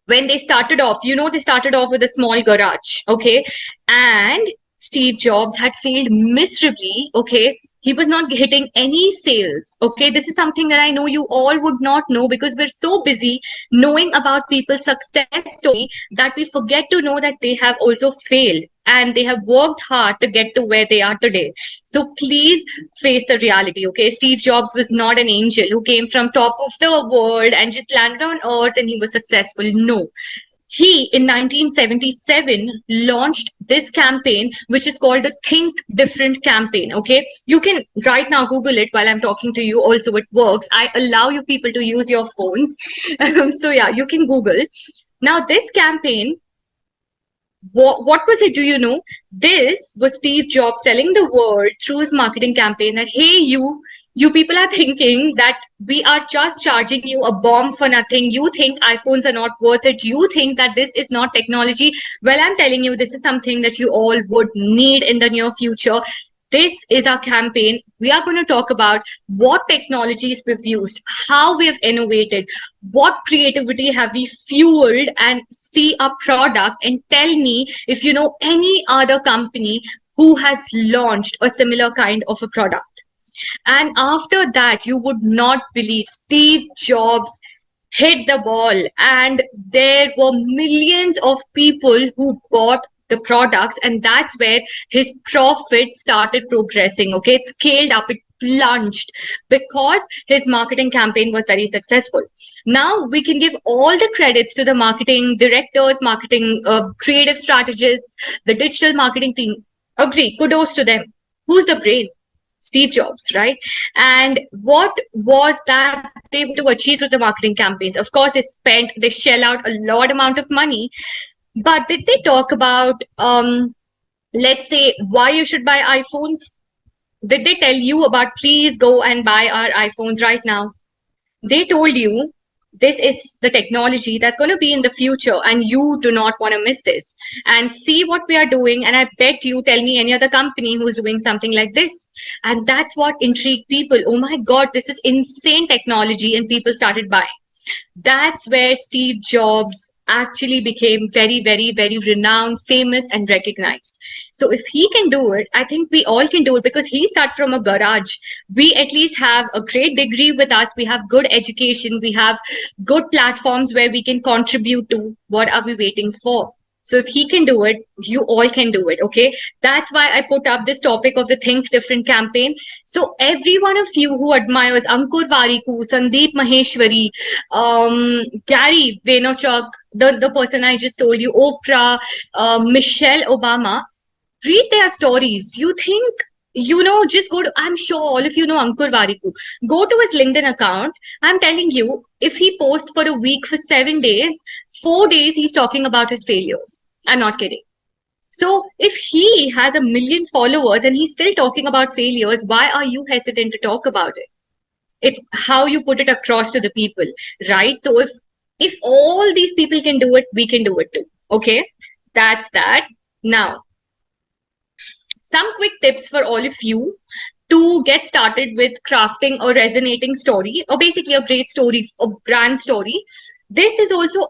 when they started off, they started off with a small garage, okay? And Steve Jobs had failed miserably, okay? He was not hitting any sales, okay? This is something that I know you all would not know because we're so busy knowing about people's success story that we forget to know that they have also failed and they have worked hard to get to where they are today. So please face the reality, okay? Steve Jobs was not an angel who came from top of the world and just landed on earth and he was successful. No. He, in 1977, launched this campaign, which is called the Think Different campaign. Okay. You can right now Google it while I'm talking to you. Also, it works. I allow you people to use your phones. So, yeah, you can Google. Now, this campaign, what was it? Do you know? This was Steve Jobs telling the world through his marketing campaign that, hey, you people are thinking that we are just charging you a bomb for nothing. You think iPhones are not worth it. You think that this is not technology. Well, I'm telling you, this is something that you all would need in the near future. This is our campaign. We are going to talk about what technologies we've used, how we've innovated, what creativity have we fueled, and see a product and tell me if you know any other company who has launched a similar kind of a product. And after that, you would not believe Steve Jobs hit the ball, and there were millions of people who bought the products, and that's where his profit started progressing. Okay, it scaled up, it plunged because his marketing campaign was very successful. Now we can give all the credits to the marketing directors, marketing creative strategists, the digital marketing team. Agree, kudos to them. Who's the brain? Steve Jobs, right? And what was that they were to achieve with the marketing campaigns? Of course, they shell out a lot amount of money, but did they talk about, let's say, why you should buy iPhones? Did they tell you about, please go and buy our iPhones right now? They told you this is the technology that's going to be in the future and you do not want to miss this and see what we are doing. And I bet you tell me any other company who's doing something like this. And that's what intrigued people. Oh my God, this is insane technology. And people started buying. That's where Steve Jobs actually became very, very, very renowned, famous, and recognized. So if he can do it, I think we all can do it because he started from a garage. We at least have a great degree with us. We have good education. We have good platforms where we can contribute to. What are we waiting for? So if he can do it, you all can do it, okay? That's why I put up this topic of the Think Different campaign. So every one of you who admires Ankur Warikoo, Sandeep Maheshwari, Gary Vaynerchuk, the person I just told you, Oprah, Michelle Obama, read their stories. You think, just go to, I'm sure all of you know Ankur Warikoo. Go to his LinkedIn account. I'm telling you, if he posts for a week for 7 days, 4 days, he's talking about his failures. I'm not kidding. So if he has 1 million followers and he's still talking about failures, why are you hesitant to talk about it? It's how you put it across to the people, right? So if all these people can do it, we can do it too. Okay, that's that. Now, some quick tips for all of you to get started with crafting a resonating story, or basically a great story, a brand story. This is also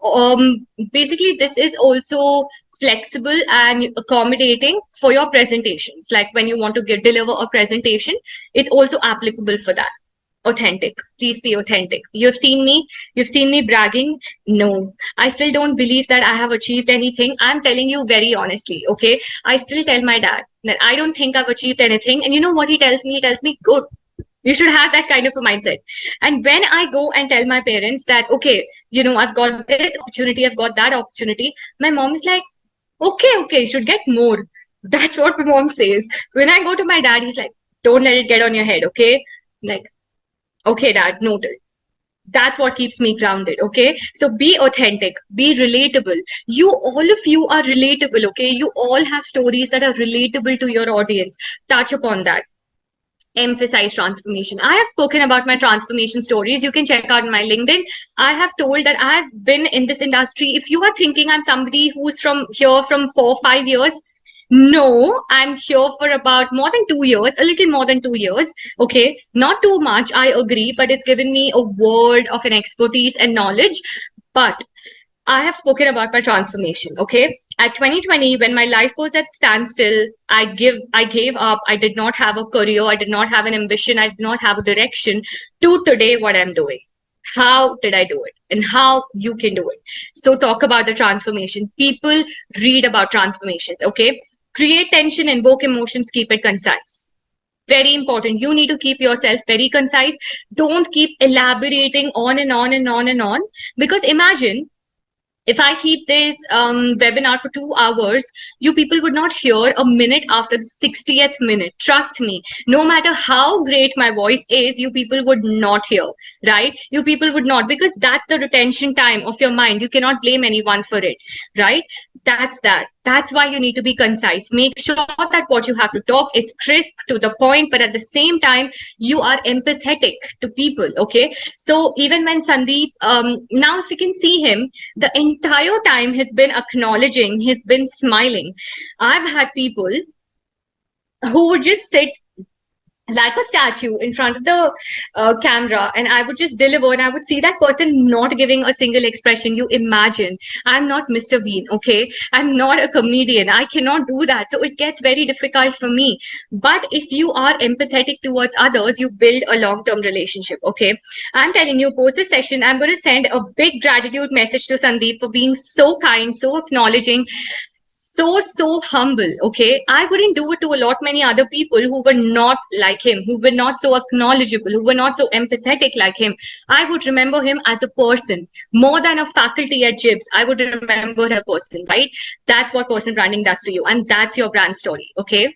this is also flexible and accommodating for your presentations. Like when you want to deliver a presentation, it's also applicable for that. Authentic. Please be authentic. You've seen me bragging. No, I still don't believe that I have achieved anything. I'm telling you very honestly, okay? I still tell my dad that I don't think I've achieved anything. And you know what he tells me? He tells me, good. You should have that kind of a mindset. And when I go and tell my parents that, okay, I've got this opportunity, I've got that opportunity, my mom is like, okay, you should get more. That's what my mom says. When I go to my dad, he's like, don't let it get on your head, okay? Like, okay, dad, noted. That's what keeps me grounded, okay? So be authentic, be relatable. All of you are relatable, okay? You all have stories that are relatable to your audience. Touch upon that. Emphasize transformation. I have spoken about my transformation stories. You can check out my LinkedIn. I have told that I have been in this industry. If you are thinking I'm somebody who's from here from 4 or 5 years, no, I'm here for about more than 2 years, a little more than 2 years. Okay, not too much, I agree, but it's given me a world of an expertise and knowledge. But I have spoken about my transformation. Okay, At 2020, when my life was at standstill, I gave up. I did not have a career. I did not have an ambition. I did not have a direction. To today, what I'm doing. How did I do it? And how you can do it. So talk about the transformation. People read about transformations, okay? Create tension, invoke emotions, keep it concise. Very important. You need to keep yourself very concise. Don't keep elaborating on and on and on and on. Because imagine if I keep this webinar for 2 hours, you people would not hear a minute after the 60th minute. Trust me, no matter how great my voice is, you people would not hear, right? You people would not, because that's the retention time of your mind. You cannot blame anyone for it, right? That's that. That's why you need to be concise. Make sure that what you have to talk is crisp, to the point, but at the same time, you are empathetic to people, okay? So even when Sandeep, now if you can see him, the entire time he's been acknowledging, he's been smiling. I've had people who would just sit like a statue in front of the camera, and I would just deliver, and I would see that person not giving a single expression. You imagine, I'm not Mr. Bean, okay? I'm not a comedian. I cannot do that. So it gets very difficult for me. But if you are empathetic towards others, you build a long-term relationship, okay? I'm telling you, post this session, I'm going to send a big gratitude message to Sandeep for being so kind, so acknowledging, so humble, okay? I wouldn't do it to a lot many other people who were not like him, who were not so acknowledgeable, who were not so empathetic like him. I would remember him as a person more than a faculty at GIBS. I would remember a person, right? That's what personal branding does to you, and that's your brand story, okay?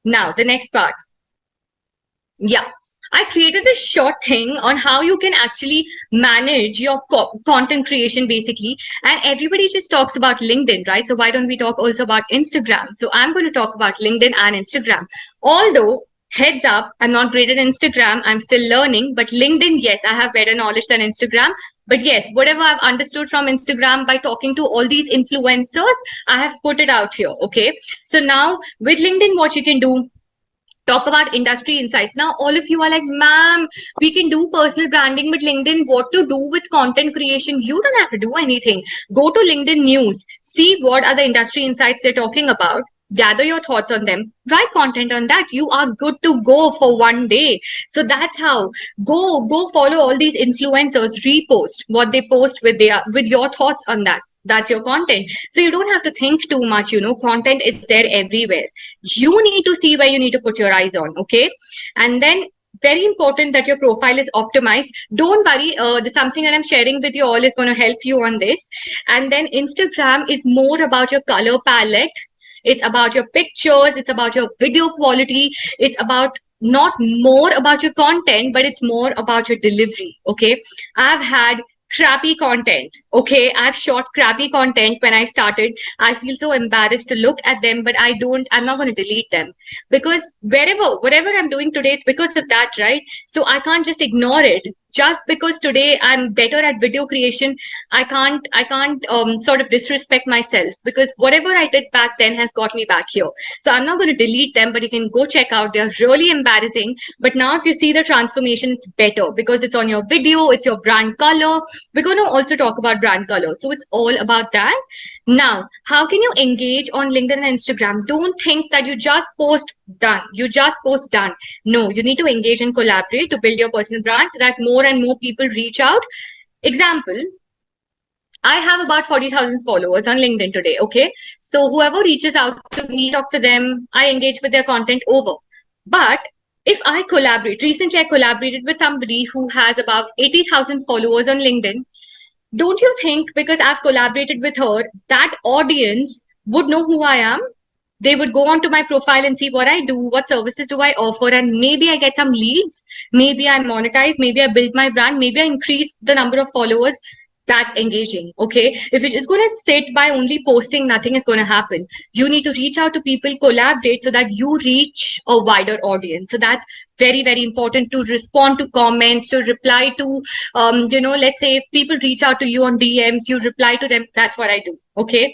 Now the next part. Yeah, I created this short thing on how you can actually manage your content creation basically. And everybody just talks about LinkedIn, right? So why don't we talk also about Instagram? So I'm going to talk about LinkedIn and Instagram. Although, heads up, I'm not great at Instagram. I'm still learning. But LinkedIn, yes, I have better knowledge than Instagram. But yes, whatever I've understood from Instagram by talking to all these influencers, I have put it out here, okay? So now with LinkedIn, what you can do, talk about industry insights. Now, all of you are like, ma'am, we can do personal branding with LinkedIn. What to do with content creation? You don't have to do anything. Go to LinkedIn News, see what are the industry insights they're talking about. Gather your thoughts on them, write content on that. You are good to go for one day. So that's how. Go follow all these influencers, repost what they post with your thoughts on that. That's your content. So you don't have to think too much, content is there everywhere. You need to see where you need to put your eyes on, okay? And then very important that your profile is optimized. Don't worry, there's something that I'm sharing with you all is going to help you on this. And then Instagram is more about your color palette. It's about your pictures. It's about your video quality. It's about not more about your content, but it's more about your delivery, okay? I've had crappy content, okay? I've shot crappy content when I started. I feel so embarrassed to look at them, but I'm not going to delete them, because whatever I'm doing today, it's because of that, right? So I can't just ignore it. Just because today I'm better at video creation, I can't sort of disrespect myself, because whatever I did back then has got me back here. So I'm not going to delete them, but you can go check out. They're really embarrassing. But now if you see the transformation, it's better because it's on your video, it's your brand color. We're going to also talk about brand color. So it's all about that. Now, how can you engage on LinkedIn and Instagram? Don't think that you just post done. You just post done. No, you need to engage and collaborate to build your personal brand so that more and more people reach out. Example, I have about 40,000 followers on LinkedIn today, okay? So whoever reaches out to me, talk to them, I engage with their content over. But if I collaborate, recently I collaborated with somebody who has about 80,000 followers on LinkedIn. Don't you think because I've collaborated with her, that audience would know who I am? They would go onto my profile and see what I do, what services do I offer, and maybe I get some leads, maybe I monetize, maybe I build my brand, maybe I increase the number of followers. That's engaging, okay? If you're just going to sit by only posting, nothing is going to happen. You need to reach out to people, collaborate so that you reach a wider audience. So that's very, very important, to respond to comments, to reply to, let's say if people reach out to you on DMs, you reply to them. That's what I do, okay?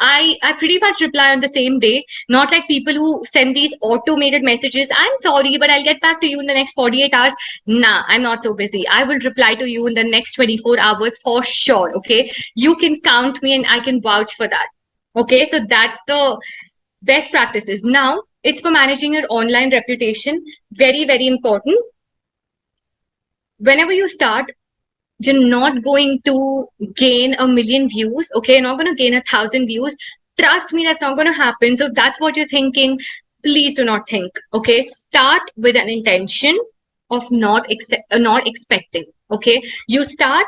I pretty much reply on the same day, not like people who send these automated messages. I'm sorry, but I'll get back to you in the next 48 hours. Nah, I'm not so busy. I will reply to you in the next 24 hours for sure. Okay. You can count me and I can vouch for that. Okay, so that's the best practices. Now it's for managing your online reputation. Very, very important. Whenever you start, you're not going to gain 1 million views. Okay, you're not going to gain 1,000 views. Trust me, that's not going to happen. So if that's what you're thinking, please do not think. Okay, start with an intention of not expecting. Okay, you start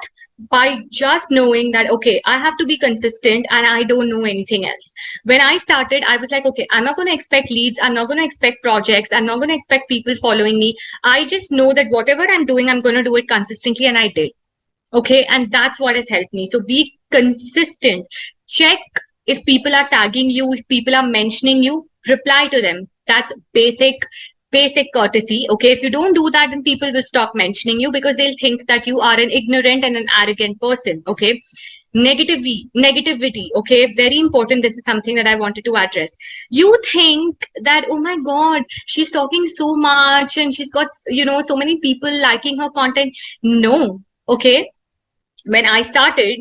by just knowing that, okay, I have to be consistent and I don't know anything else. When I started, I was like, okay, I'm not going to expect leads, I'm not going to expect projects, I'm not going to expect people following me. I just know that whatever I'm doing, I'm going to do it consistently, and I did. Okay, and that's what has helped me. So be consistent. Check if people are tagging you, if people are mentioning you, reply to them. That's basic courtesy. Okay, if you don't do that, then people will stop mentioning you because they'll think that you are an ignorant and an arrogant person. Okay, negativity. Okay, very important. This is something that I wanted to address. You think that, oh my god, she's talking so much and she's got, so many people liking her content. No. Okay, when I started,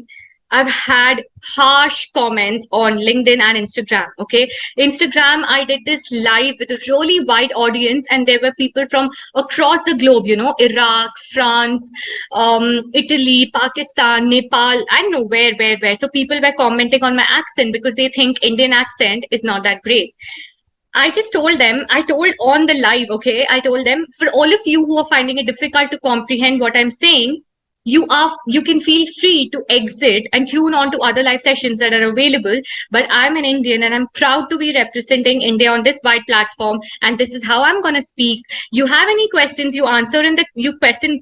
I've had harsh comments on LinkedIn and Instagram. Okay. Instagram, I did this live with a really wide audience, and there were people from across the globe, Iraq, France, Italy, Pakistan, Nepal, I don't know where. So people were commenting on my accent because they think Indian accent is not that great. I just told them, I told on the live, okay, I told them, for all of you who are finding it difficult to comprehend what I'm saying, you can feel free to exit and tune on to other live sessions that are available. But I'm an Indian and I'm proud to be representing India on this wide platform, and this is how I'm going to speak. You have any questions, you answer in the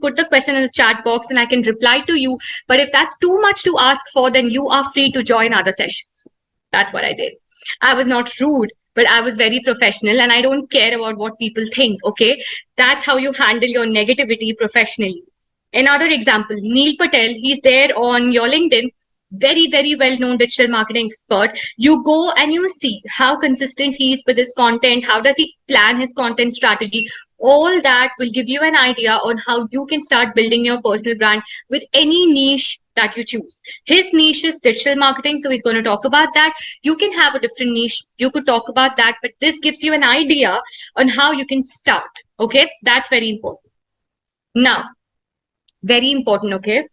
put the question in the chat box and I can reply to you. But if that's too much to ask for, then you are free to join other sessions. That's what I did. I was not rude, but I was very professional, and I don't care about what people think. Okay, that's how you handle your negativity professionally. Another example, Neil Patel, he's there on your LinkedIn, very, very well known digital marketing expert. You go and you see how consistent he is with his content, how does he plan his content strategy. All that will give you an idea on how you can start building your personal brand with any niche that you choose. His niche is digital marketing, so he's going to talk about that. You can have a different niche, you could talk about that, but this gives you an idea on how you can start. Okay, that's very important. Now, very important. Okay,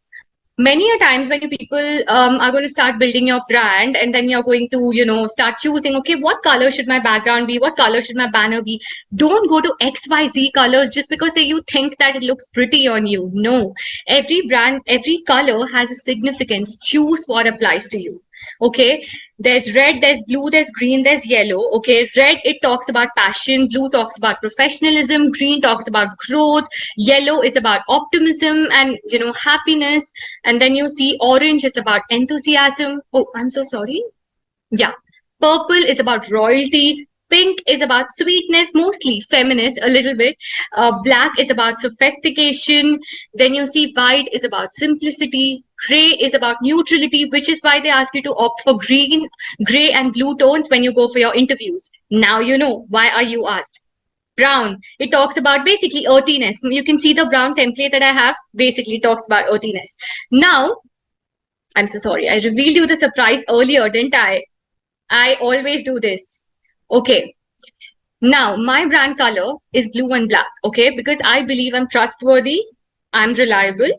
many a times when you people are going to start building your brand, and then you're going to start choosing, okay, what color should my background be, what color should my banner be. Don't go to XYZ colors just because you think that it looks pretty on you. No, every brand, every color has a significance. Choose what applies to you. Okay, there's red, there's blue, there's green, there's yellow. Okay, red, it talks about passion, blue talks about professionalism, green talks about growth, yellow is about optimism and happiness, and then you see orange, it's about enthusiasm. Oh, I'm so sorry. Yeah. Purple is about royalty. Pink is about sweetness, mostly feminist, a little bit. Black is about sophistication. Then you see white is about simplicity. Gray is about neutrality, which is why they ask you to opt for green, gray, and blue tones when you go for your interviews. Now you know. Why are you asked? Brown, it talks about basically earthiness. You can see the brown template that I have, basically talks about earthiness. Now, I'm so sorry. I revealed you the surprise earlier, didn't I? I always do this. Okay. Now, my brand color is blue and black. Okay. Because I believe I'm trustworthy, I'm reliable,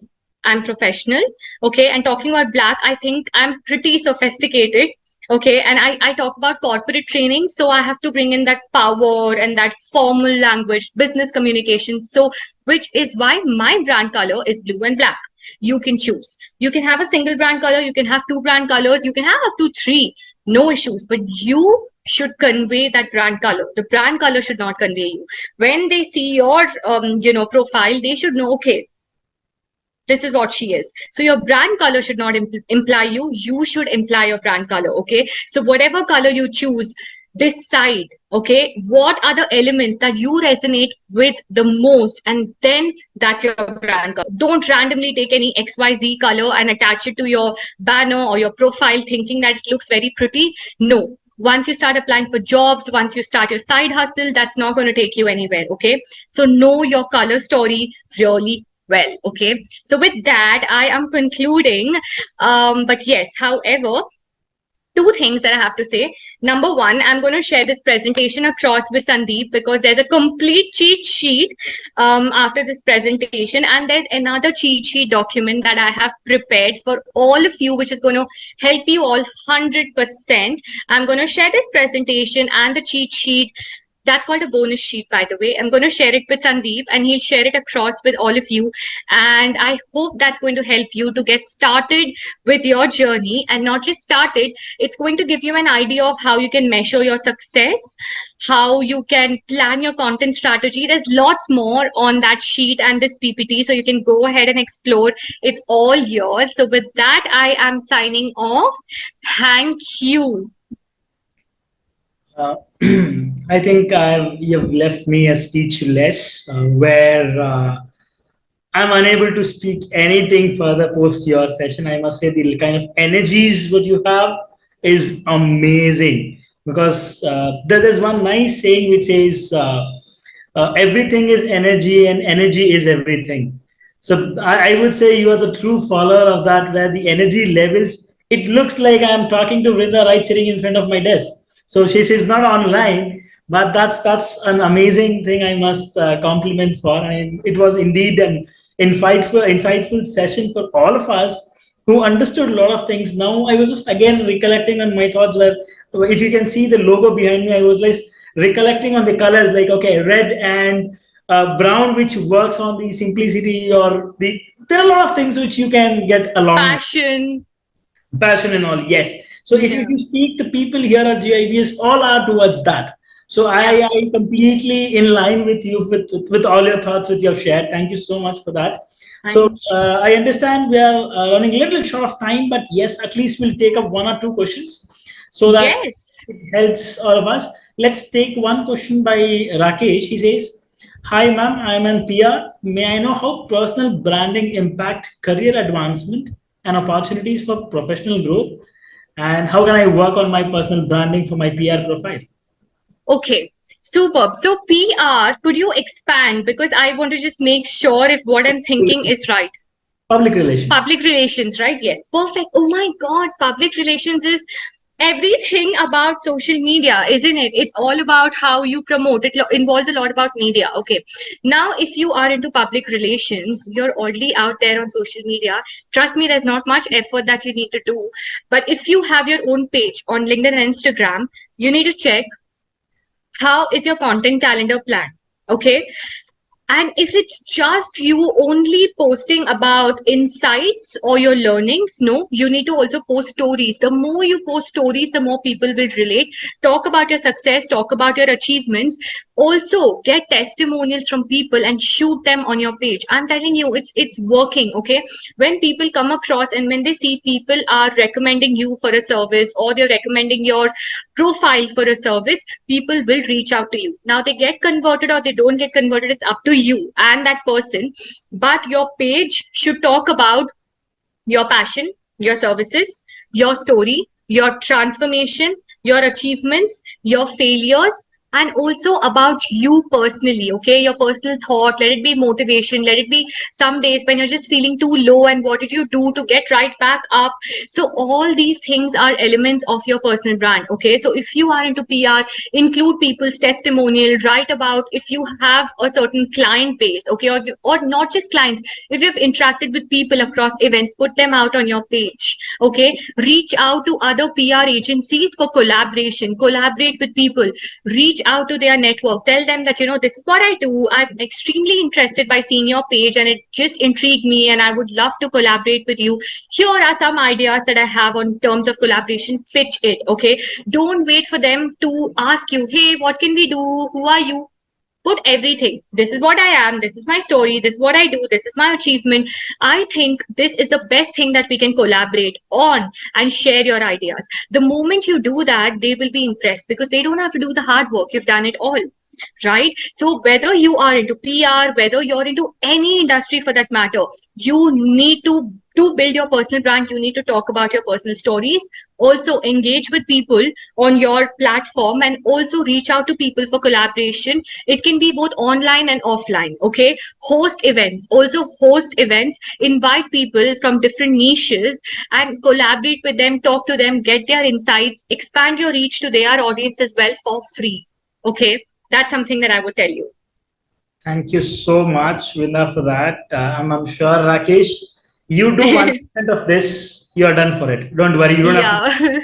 I'm professional. Okay. And talking about black, I think I'm pretty sophisticated. Okay. And I talk about corporate training. So I have to bring in that power and that formal language, business communication. So, which is why my brand color is blue and black. You can choose. You can have a single brand color. You can have 2 brand colors. You can have up to 3. No issues. But you should convey that brand color. The brand color should not convey you. When they see your, profile, they should know, okay, this is what she is. So your brand color should not imply you. You should imply your brand color. Okay. So whatever color you choose, decide, okay, what are the elements that you resonate with the most, and then that's your brand color. Don't randomly take any XYZ color and attach it to your banner or your profile thinking that it looks very pretty. No. Once you start applying for jobs, once you start your side hustle, that's not going to take you anywhere. Okay. So know your color story really well. Okay. So with that, I am concluding. But yes, however, two things that I have to say. Number one, I'm going to share this presentation across with Sandeep because there's a complete cheat sheet after this presentation, and there's another cheat sheet document that I have prepared for all of you, which is going to help you all 100%. I'm going to share this presentation and the cheat sheet. That's called a bonus sheet, by the way. I'm going to share it with Sandeep and he'll share it across with all of you. And I hope that's going to help you to get started with your journey, and not just started. It's going to give you an idea of how you can measure your success, how you can plan your content strategy. There's lots more on that sheet and this PPT, so you can go ahead and explore. It's all yours. So with that, I am signing off. Thank you. I think you've left me a speechless, where I'm unable to speak anything further post your session. I must say the kind of energies what you have is amazing, because there is one nice saying which says everything is energy and energy is everything. So I would say you are the true follower of that, where the energy levels, it looks like I'm talking to Vrinda right sitting in front of my desk. So she's not online, but that's an amazing thing I must compliment for. And it was indeed an insightful session for all of us who understood a lot of things. Now I was just again recollecting on my thoughts, where if you can see the logo behind me, I was like recollecting on the colors, like, okay, red and brown, which works on the simplicity, or there are a lot of things which you can get along passion and all. Yes. So if you speak to people here at GIBS, all are towards that. So I completely in line with you with all your thoughts which you have shared. Thank you so much for that. So I understand we are running a little short of time, but yes, at least we'll take up one or two questions so that it helps all of us. Let's take one question by Rakesh. He says, "Hi ma'am, I'm an PR. May I know how personal branding impact career advancement and opportunities for professional growth? And how can I work on my personal branding for my PR profile?" Okay, superb. So PR, could you expand? Because I want to just make sure if what I'm thinking is right. Public relations. Public relations, right? Yes. Perfect. Oh my God. Public relations is everything about social media, isn't it? It's all about how you promote. It involves a lot about media. Okay. Now, if you are into public relations, you're already out there on social media. Trust me, there's not much effort that you need to do. But if you have your own page on LinkedIn and Instagram, you need to check how is your content calendar plan. Okay. And if it's just you only posting about insights or your learnings, no, you need to also post stories. The more you post stories, the more people will relate. Talk about your success, talk about your achievements. Also get testimonials from people and shoot them on your page. I'm telling you, it's working. Okay. When people come across and when they see people are recommending you for a service, or they're recommending your profile for a service, people will reach out to you. Now they get converted or they don't get converted, it's up to you and that person. But your page should talk about your passion, your services, your story, your transformation, your achievements, your failures, and also about you personally. Okay, your personal thought. Let it be motivation, let it be some days when you're just feeling too low and what did you do to get right back up. So all these things are elements of your personal brand. Okay, so if you are into PR, include people's testimonial, write about if you have a certain client base. Okay, or not just clients, if you've interacted with people across events, put them out on your page. Okay, reach out to other PR agencies for collaboration, collaborate with people, reach out to their network, tell them that, this is what I do. I'm extremely interested by seeing your page and it just intrigued me and I would love to collaborate with you. Here are some ideas that I have on terms of collaboration. Pitch it. Okay, don't wait for them to ask you, hey, what can we do? Who are you? Put everything. This is what I am. This is my story. This is what I do. This is my achievement. I think this is the best thing that we can collaborate on and share your ideas. The moment you do that, they will be impressed because they don't have to do the hard work. You've done it all. Right? So whether you are into PR, whether you're into any industry for that matter, you need to To build your personal brand, you need to talk about your personal stories, also engage with people on your platform, and also reach out to people for collaboration. It can be both online and offline. Okay, host events, also host events, invite people from different niches and collaborate with them, talk to them, get their insights, expand your reach to their audience as well for free. Okay, that's something that I would tell you. Thank you so much, Vrinda, for that. I'm sure, Rakesh, you do 1% of this, you are done for it. Don't worry, you don't have Yeah.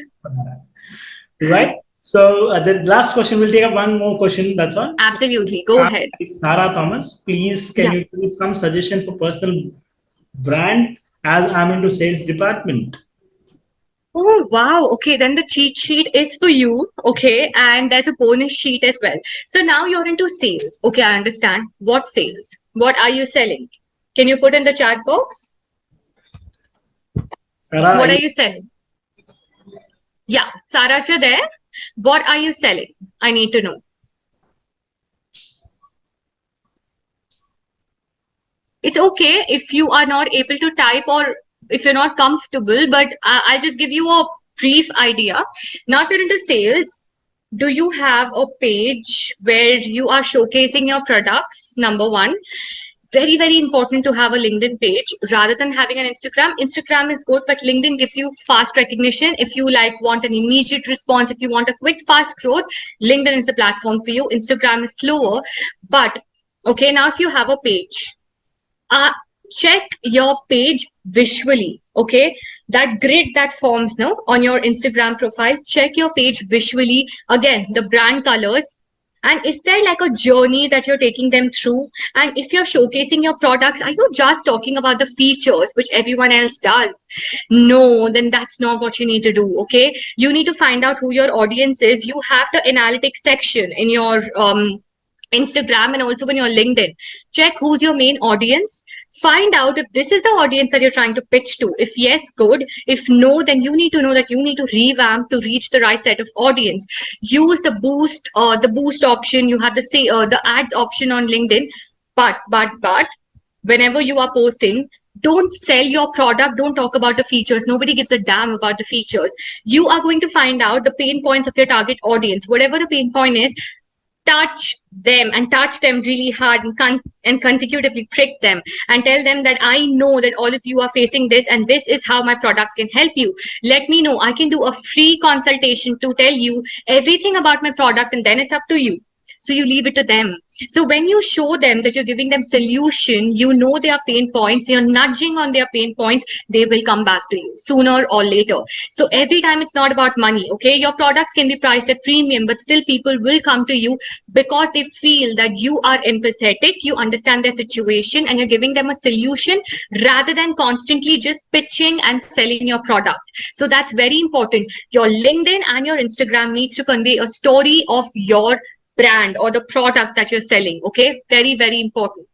to. Right? So the last question, we'll take up one more question. That's all. Absolutely. Go ahead. Sarah Thomas, please, can Yeah. you give me some suggestion for personal brand as I'm into sales department? Oh, wow. Okay, then the cheat sheet is for you. Okay, and there's a bonus sheet as well. So now you're into sales. Okay, I understand. What sales? What are you selling? Can you put in the chat box? Sarah, What are you selling? Yeah, Sarah, if you're there, what are you selling? I need to know. It's okay if you are not able to type or if you're not comfortable, but I'll just give you a brief idea. Now, if you're into sales, do you have a page where you are showcasing your products? Number one, very, very important to have a LinkedIn page rather than having an Instagram. Instagram is good, but LinkedIn gives you fast recognition. If you like want an immediate response, if you want a quick, fast growth, LinkedIn is the platform for you. Instagram is slower, but okay, now if you have a page, check your page visually. Okay, that grid that forms now on your Instagram profile, check your page visually. Again, the brand colors, and is there like a journey that you're taking them through? And if you're showcasing your products, are you just talking about the features which everyone else does? No, then that's not what you need to do. Okay, you need to find out who your audience is. You have the analytics section in your Instagram and also in your LinkedIn. Check who's your main audience. Find out if this is the audience that you're trying to pitch to. If yes, good. If no, then you need to know that you need to revamp to reach the right set of audience. Use the boost option. You have the ads option on LinkedIn. But whenever you are posting, don't sell your product, don't talk about the features. Nobody gives a damn about the features. You are going to find out the pain points of your target audience. Whatever the pain point is, touch them really hard and consecutively prick them and tell them that I know that all of you are facing this and this is how my product can help you. Let me know. I can do a free consultation to tell you everything about my product, and then it's up to you. So you leave it to them. So when you show them that you're giving them solution, you know their pain points, you're nudging on their pain points, they will come back to you sooner or later. So every time it's not about money. Okay, your products can be priced at premium, but still people will come to you because they feel that you are empathetic, you understand their situation, and you're giving them a solution rather than constantly just pitching and selling your product. So that's very important. Your LinkedIn and your Instagram needs to convey a story of your brand or the product that you're selling. Okay, very, very important.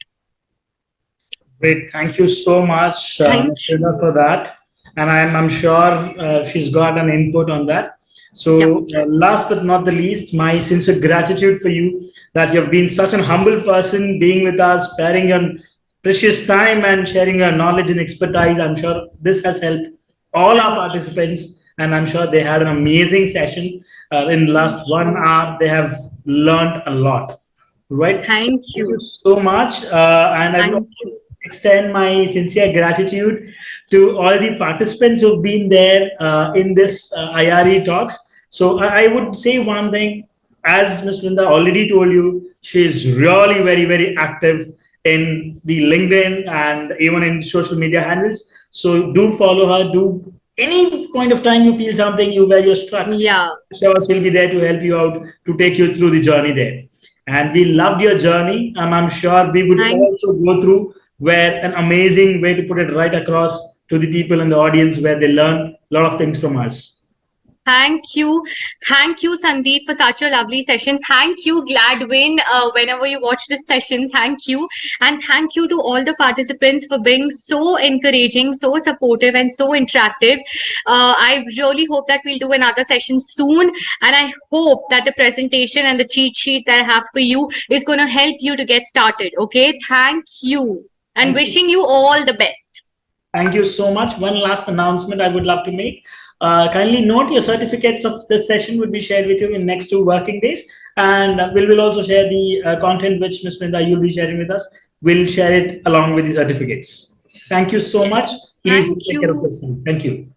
Great. Thank you so much, Thank you. Sridhar, for that. And I'm sure she's got an input on that. So, last but not the least, my sincere gratitude for you that you've been such an humble person, being with us, sparing your precious time and sharing your knowledge and expertise. I'm sure this has helped all our participants, and I'm sure they had an amazing session. In the last 1 hour, they have learned a lot. Right? So Thank thank you you. so much. And I would Thank you. extend my sincere gratitude to all the participants who've been there in this IRE talks. So I would say one thing, as Ms. Vrinda already told you, she's really very, very active in the LinkedIn and even in social media handles. So do follow her. Do any point of time you feel something you where you're struck, Yeah. sure she'll be there to help you out to take you through the journey there. And we loved your journey. And I'm sure we would Thank also go through where an amazing way to put it right across to the people in the audience where they learn a lot of things from us. Thank you. Thank you, Sandeep, for such a lovely session. Thank you, Gladwin, whenever you watch this session. Thank you. And thank you to all the participants for being so encouraging, so supportive, and so interactive. I really hope that we'll do another session soon. And I hope that the presentation and the cheat sheet that I have for you is going to help you to get started. Okay. Thank you. And Thank you. wishing you all the best. Thank you so much. One last announcement I would love to make. Kindly note your certificates of this session would be shared with you in next 2 working days. And we will also share the content which Ms. Vrinda, you'll be sharing with us. We'll share it along with the certificates. Thank you so much. Yes. Please Thank take care of you. yourself. Thank you.